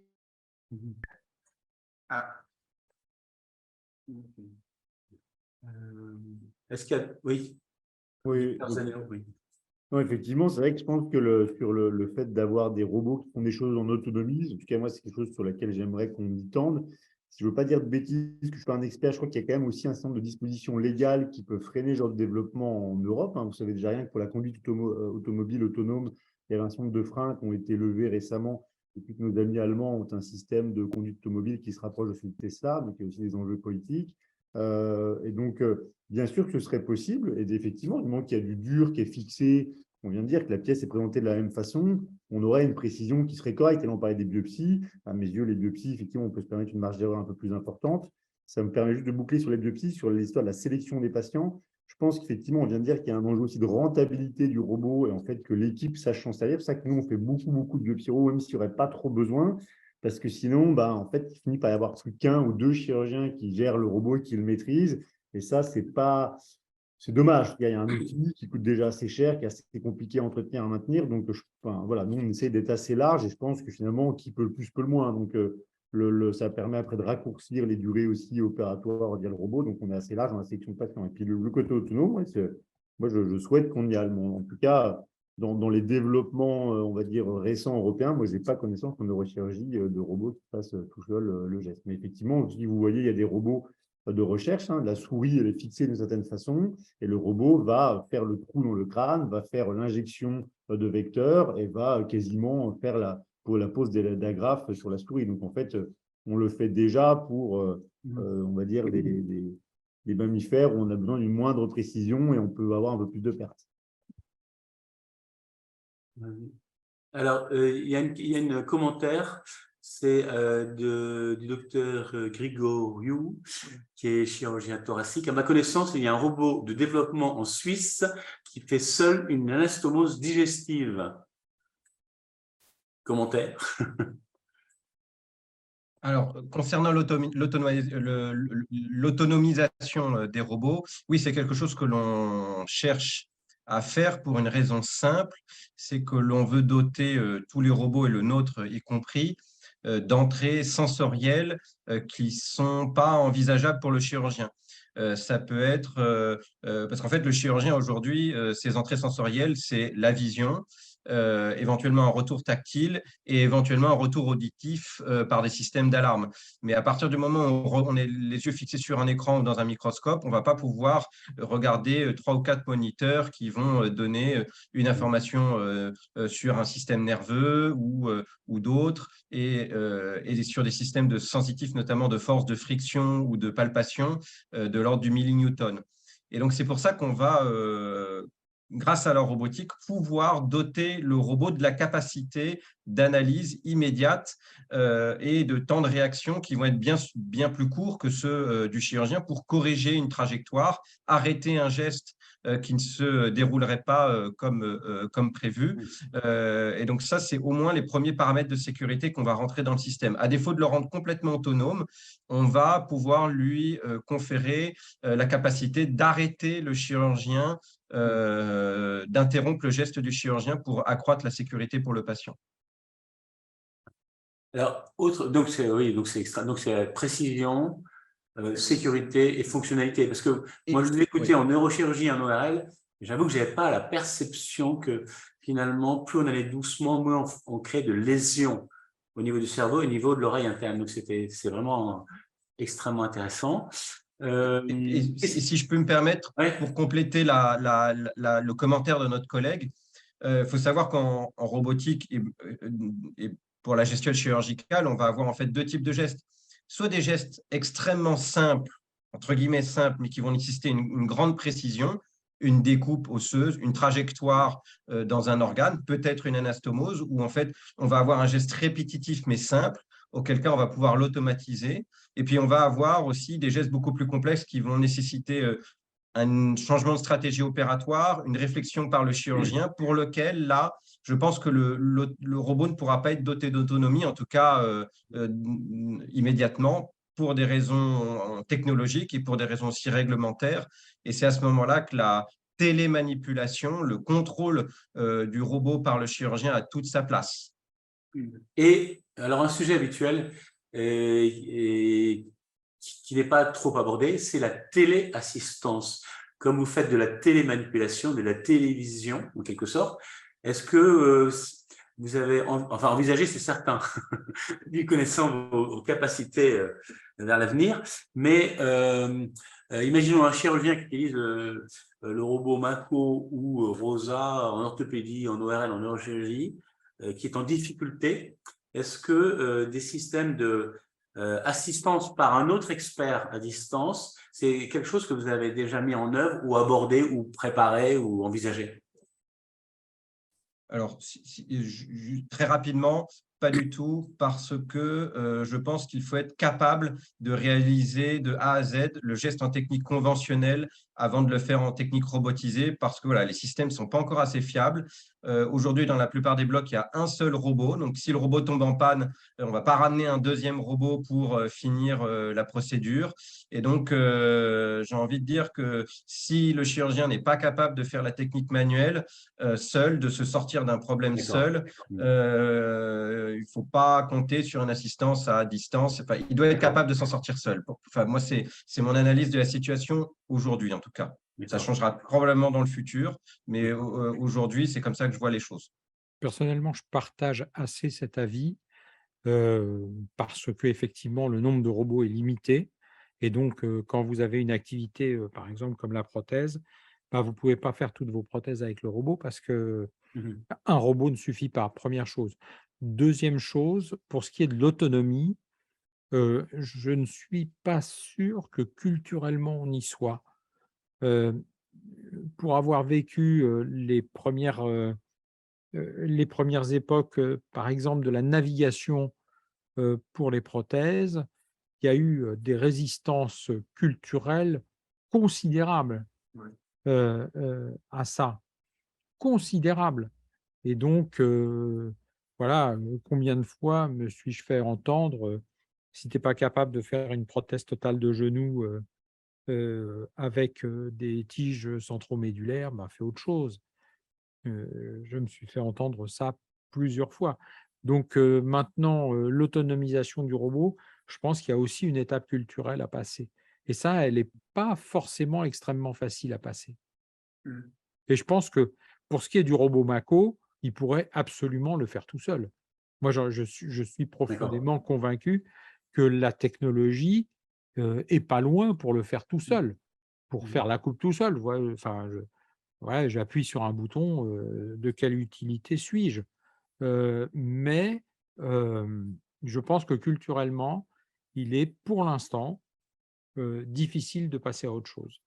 Speaker 1: Est-ce qu'il y a… Oui.
Speaker 8: Oui,
Speaker 1: Oui.
Speaker 8: non, effectivement, c'est vrai que je pense que sur le fait d'avoir des robots qui font des choses en autonomie, en tout cas, moi, c'est quelque chose sur laquelle j'aimerais qu'on y tende. Si je ne veux pas dire de bêtises, que je ne suis pas un expert, je crois qu'il y a quand même aussi un certain nombre de dispositions légales qui peuvent freiner ce genre de développement en Europe. Vous savez déjà rien que pour la conduite automobile autonome, il y a un certain nombre de freins qui ont été levés récemment. Et puis que nos amis allemands ont un système de conduite automobile qui se rapproche de celui de Tesla, donc il y a aussi des enjeux politiques. Et donc, bien sûr que ce serait possible. Et effectivement, du moment qu'il y a du dur qui est fixé, on vient de dire que la pièce est présentée de la même façon, on aurait une précision qui serait correcte. Et là, on parlait des biopsies. À mes yeux, les biopsies, effectivement, on peut se permettre une marge d'erreur un peu plus importante. Ça me permet juste de boucler sur les biopsies, sur l'histoire de la sélection des patients. Je pense qu'effectivement, on vient de dire qu'il y a un enjeu aussi de rentabilité du robot et en fait que l'équipe sache s'en servir. C'est pour ça que nous, on fait beaucoup de biopsies robots, même s'il n'y aurait pas trop besoin. Parce que sinon, en fait, il finit par y avoir plus qu'un ou deux chirurgiens qui gèrent le robot et qui le maîtrisent. Et ça, c'est dommage. Il y a un outil qui coûte déjà assez cher, qui est assez compliqué à entretenir, à maintenir. Donc, voilà, nous, on essaie d'être assez large et je pense que finalement, qui peut le plus, peut le moins. Donc, ça permet après de raccourcir les durées aussi opératoires via le robot. Donc, on est assez large dans la sélection de patients. Et puis, le côté autonome, moi, je souhaite qu'on y aille. En tout cas, dans les développements, on va dire, récents européens, moi, je n'ai pas connaissance en neurochirurgie de robots qui fassent tout seul le geste. Mais effectivement, si vous voyez, il y a des robots de recherche. La souris, elle est fixée d'une certaine façon et le robot va faire le trou dans le crâne, va faire l'injection de vecteurs et va quasiment faire la pose d'agrafes sur la souris. Donc, en fait, on le fait déjà pour, on va dire, des mammifères où on a besoin d'une moindre précision et on peut avoir un peu plus de pertes.
Speaker 1: Alors, il y a un commentaire, c'est du docteur Grigoriou, qui est chirurgien thoracique. À ma connaissance, il y a un robot de développement en Suisse qui fait seul une anastomose digestive. Commentaire.
Speaker 3: Alors, concernant l'autonomisation des robots, oui, c'est quelque chose que l'on cherche à faire pour une raison simple, c'est que l'on veut doter tous les robots, et le nôtre y compris, d'entrées sensorielles qui ne sont pas envisageables pour le chirurgien. Ça peut être, parce qu'en fait, le chirurgien aujourd'hui, ses entrées sensorielles, c'est la vision, éventuellement un retour tactile et éventuellement un retour auditif par des systèmes d'alarme. Mais à partir du moment où on est les yeux fixés sur un écran ou dans un microscope, on ne va pas pouvoir regarder 3 ou 4 moniteurs qui vont donner une information sur un système nerveux ou d'autres et sur des systèmes de sensitifs, notamment de force de friction ou de palpation de l'ordre du millinewton. Et donc, c'est pour ça qu'on va grâce à la robotique, pouvoir doter le robot de la capacité d'analyse immédiate et de temps de réaction qui vont être bien plus courts que ceux du chirurgien pour corriger une trajectoire, arrêter un geste qui ne se déroulerait pas comme prévu. Et donc ça, c'est au moins les premiers paramètres de sécurité qu'on va rentrer dans le système. À défaut de le rendre complètement autonome, on va pouvoir lui conférer la capacité d'arrêter le chirurgien, d'interrompre le geste du chirurgien pour accroître la sécurité pour le patient.
Speaker 1: Alors, donc c'est la précision, sécurité et fonctionnalité. Parce que moi, je l'ai écouté en neurochirurgie, en ORL, j'avoue que je n'avais pas la perception que finalement, plus on allait doucement, moins on crée de lésions au niveau du cerveau et au niveau de l'oreille interne. Donc, c'est vraiment extrêmement intéressant.
Speaker 3: Et si je peux me permettre, pour compléter le commentaire de notre collègue, faut savoir qu'en robotique et pour la gestuelle chirurgicale, on va avoir en fait 2 types de gestes. Soit des gestes extrêmement simples, entre guillemets simples, mais qui vont nécessiter une grande précision, une découpe osseuse, une trajectoire dans un organe, peut-être une anastomose, où en fait on va avoir un geste répétitif mais simple, auquel cas on va pouvoir l'automatiser. Et puis on va avoir aussi des gestes beaucoup plus complexes qui vont nécessiter un changement de stratégie opératoire, une réflexion par le chirurgien, pour lequel, là, je pense que le robot ne pourra pas être doté d'autonomie, en tout cas immédiatement, pour des raisons technologiques et pour des raisons aussi réglementaires. Et c'est à ce moment-là que la télémanipulation, le contrôle du robot par le chirurgien a toute sa place.
Speaker 1: Et alors, un sujet habituel et qui n'est pas trop abordé, c'est la téléassistance. comme vous faites de la télémanipulation, de la télévision, en quelque sorte, est-ce que vous avez envisagé, c'est certain, lui connaissant vos capacités vers l'avenir, mais imaginons un chirurgien qui utilise le robot Mako ou Rosa en orthopédie, en ORL, en neurochirurgie, qui est en difficulté. Est-ce que des systèmes de assistance par un autre expert à distance, c'est quelque chose que vous avez déjà mis en œuvre ou abordé ou préparé ou envisagé?
Speaker 3: Alors, très rapidement, pas du tout, parce que je pense qu'il faut être capable de réaliser de A à Z le geste en technique conventionnelle avant de le faire en technique robotisée, parce que voilà, les systèmes ne sont pas encore assez fiables. Aujourd'hui, dans la plupart des blocs, il y a un seul robot. Donc, si le robot tombe en panne, on ne va pas ramener un deuxième robot pour finir la procédure. Et donc, j'ai envie de dire que si le chirurgien n'est pas capable de faire la technique manuelle seul, de se sortir d'un problème seul, il ne faut pas compter sur une assistance à distance. Enfin, il doit être capable de s'en sortir seul. Enfin, moi, c'est mon analyse de la situation aujourd'hui, en tout cas. Ça changera probablement dans le futur, mais aujourd'hui, c'est comme ça que je vois les choses.
Speaker 5: Personnellement, je partage assez cet avis parce qu'effectivement, le nombre de robots est limité. Et donc, quand vous avez une activité, par exemple, comme la prothèse, vous ne pouvez pas faire toutes vos prothèses avec le robot parce qu'un robot ne suffit pas, première chose. Deuxième chose, pour ce qui est de l'autonomie, je ne suis pas sûr que culturellement on y soit. Pour avoir vécu les premières époques, par exemple, de la navigation pour les prothèses, il y a eu des résistances culturelles considérables à ça, considérables. Et donc, voilà, combien de fois me suis-je fait entendre, si tu n'es pas capable de faire une prothèse totale de genou avec des tiges centromédulaires, fais autre chose. Je me suis fait entendre ça plusieurs fois. Donc maintenant, l'autonomisation du robot, je pense qu'il y a aussi une étape culturelle à passer. Et ça, elle n'est pas forcément extrêmement facile à passer. Et je pense que pour ce qui est du robot Mako, il pourrait absolument le faire tout seul. Moi, je suis profondément convaincu que la technologie est pas loin pour le faire tout seul, pour faire la coupe tout seul. Enfin, j'appuie sur un bouton, de quelle utilité suis-je? Mais je pense que culturellement, il est pour l'instant difficile de passer à autre chose.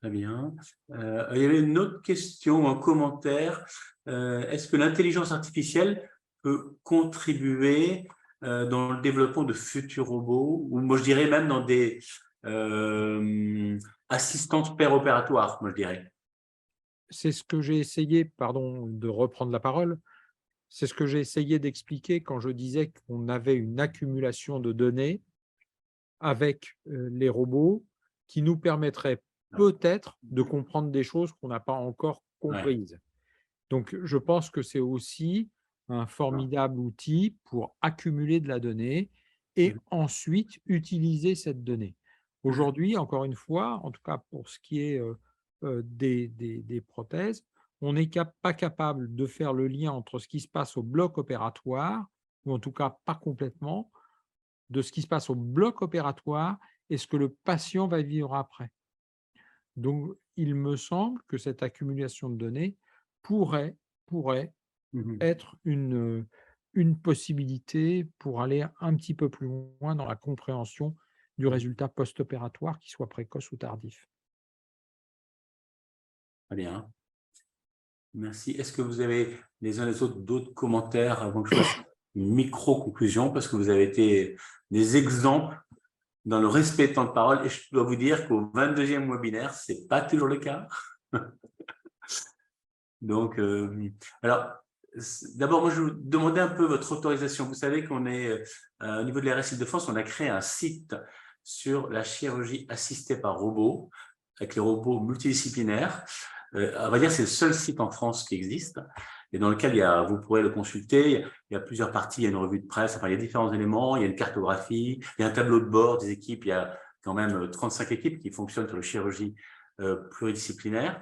Speaker 1: Très bien. Il y avait une autre question, un commentaire. Est-ce que l'intelligence artificielle peut contribuer dans le développement de futurs robots, ou moi je dirais même dans des assistantes péropératoires, moi je dirais?
Speaker 5: C'est ce que j'ai essayé, pardon de reprendre la parole, c'est ce que j'ai essayé d'expliquer quand je disais qu'on avait une accumulation de données avec les robots qui nous permettrait peut-être de comprendre des choses qu'on n'a pas encore comprises. Donc, je pense que c'est aussi un formidable outil pour accumuler de la donnée et ensuite utiliser cette donnée. Aujourd'hui, encore une fois, en tout cas pour ce qui est des prothèses, on n'est pas capable de faire le lien entre ce qui se passe au bloc opératoire, ou en tout cas pas complètement, de ce qui se passe au bloc opératoire et ce que le patient va vivre après. Donc, il me semble que cette accumulation de données pourrait être une possibilité pour aller un petit peu plus loin dans la compréhension du résultat post-opératoire, qu'il soit précoce ou tardif.
Speaker 1: Très bien. Merci. Est-ce que vous avez les uns les autres d'autres commentaires avant que je fasse une micro-conclusion, parce que vous avez été des exemples dans le respect du temps de parole, et je dois vous dire qu'au 22e webinaire, ce n'est pas toujours le cas. Donc, alors, d'abord, moi, je vous demandais un peu votre autorisation. Vous savez qu'on est, au niveau de la RS Île-de-France, on a créé un site sur la chirurgie assistée par robot, avec les robots multidisciplinaires. On va dire que c'est le seul site en France qui existe, et dans lequel vous pourrez le consulter. Il y a plusieurs parties, il y a une revue de presse, enfin, il y a différents éléments, il y a une cartographie, il y a un tableau de bord des équipes, il y a quand même 35 équipes qui fonctionnent sur la chirurgie pluridisciplinaire.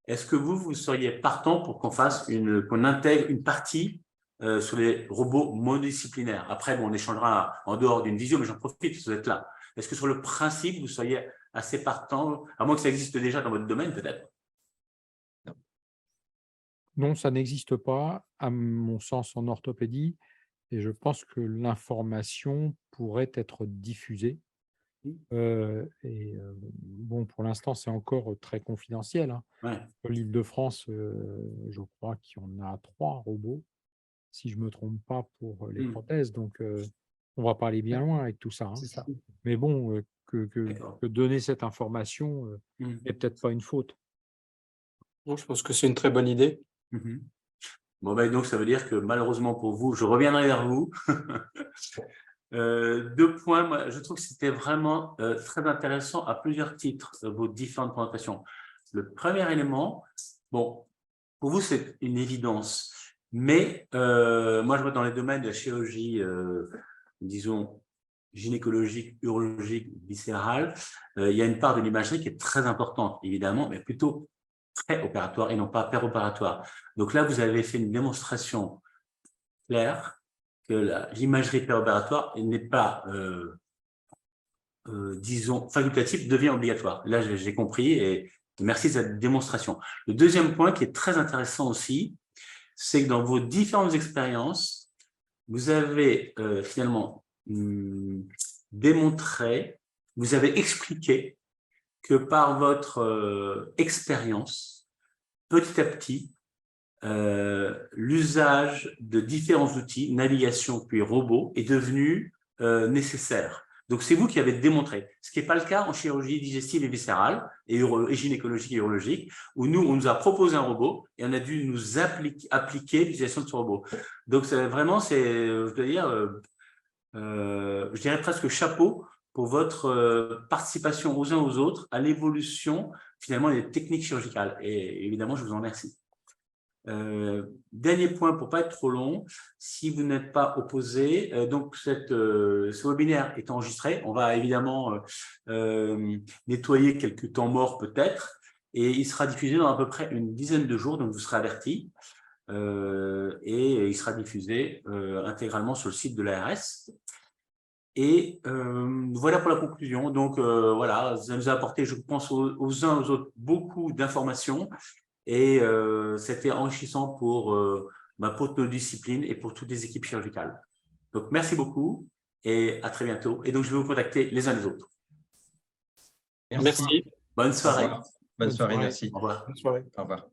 Speaker 1: Est-ce que vous seriez partant pour qu'on qu'on intègre une partie sur les robots monodisciplinaires? Après, bon, on échangera en dehors d'une visio, mais j'en profite, vous êtes là. Est-ce que sur le principe, vous seriez assez partant, à moins que ça existe déjà dans votre domaine, peut-être?
Speaker 5: Non, ça n'existe pas, à mon sens, en orthopédie. Et je pense que l'information pourrait être diffusée. Bon, pour l'instant, c'est encore très confidentiel, hein.
Speaker 1: Ouais.
Speaker 5: Sur l'Île-de-France, je crois qu'il y en a 3 robots, si je ne me trompe pas, pour les prothèses. Donc, on ne va pas aller bien loin avec tout ça, hein.
Speaker 6: C'est ça.
Speaker 5: Mais bon, que
Speaker 1: D'accord.
Speaker 5: donner cette information n'est peut-être pas une faute.
Speaker 4: Bon, je pense que c'est une très bonne idée.
Speaker 1: Bon, ben, donc, ça veut dire que malheureusement pour vous, je reviendrai vers vous. 2 points, moi, je trouve que c'était vraiment très intéressant à plusieurs titres, vos différentes présentations. Le premier élément, bon, pour vous, c'est une évidence, mais moi, je vois dans les domaines de la chirurgie, disons, gynécologique, urologique, viscérale, il y a une part de l'imagerie qui est très importante, évidemment, mais plutôt pré-opératoire et non pas péropératoire. Donc là, vous avez fait une démonstration claire que l'imagerie préopératoire n'est pas, disons, facultative, devient obligatoire. Là, j'ai compris et merci de cette démonstration. Le deuxième point qui est très intéressant aussi, c'est que dans vos différentes expériences, vous avez finalement démontré, vous avez expliqué que par votre expérience, petit à petit, l'usage de différents outils, navigation puis robots, est devenu nécessaire. Donc, c'est vous qui avez démontré, ce qui n'est pas le cas en chirurgie digestive et viscérale, et gynécologique et urologique, où nous, on nous a proposé un robot et on a dû nous appliquer l'utilisation de ce robot. Donc, vraiment, je dois dire, je dirais presque chapeau pour votre participation aux uns aux autres à l'évolution, finalement, des techniques chirurgicales. Et évidemment, je vous en remercie. Dernier point pour pas être trop long, si vous n'êtes pas opposé, donc ce webinaire est enregistré, on va évidemment nettoyer quelques temps morts peut-être, et il sera diffusé dans à peu près une dizaine de jours, donc vous serez avertis, et il sera diffusé intégralement sur le site de l'ARS. Et voilà pour la conclusion. Donc voilà, ça nous a apporté, je pense, aux uns aux autres beaucoup d'informations. Et c'était enrichissant pour nos disciplines et pour toutes les équipes chirurgicales. Donc, merci beaucoup et à très bientôt. Et donc, je vais vous contacter les uns les autres.
Speaker 4: Merci.
Speaker 1: Bonne soirée.
Speaker 3: Bonne soirée, merci.
Speaker 1: Au revoir.
Speaker 4: Bonne soirée.
Speaker 3: Au revoir.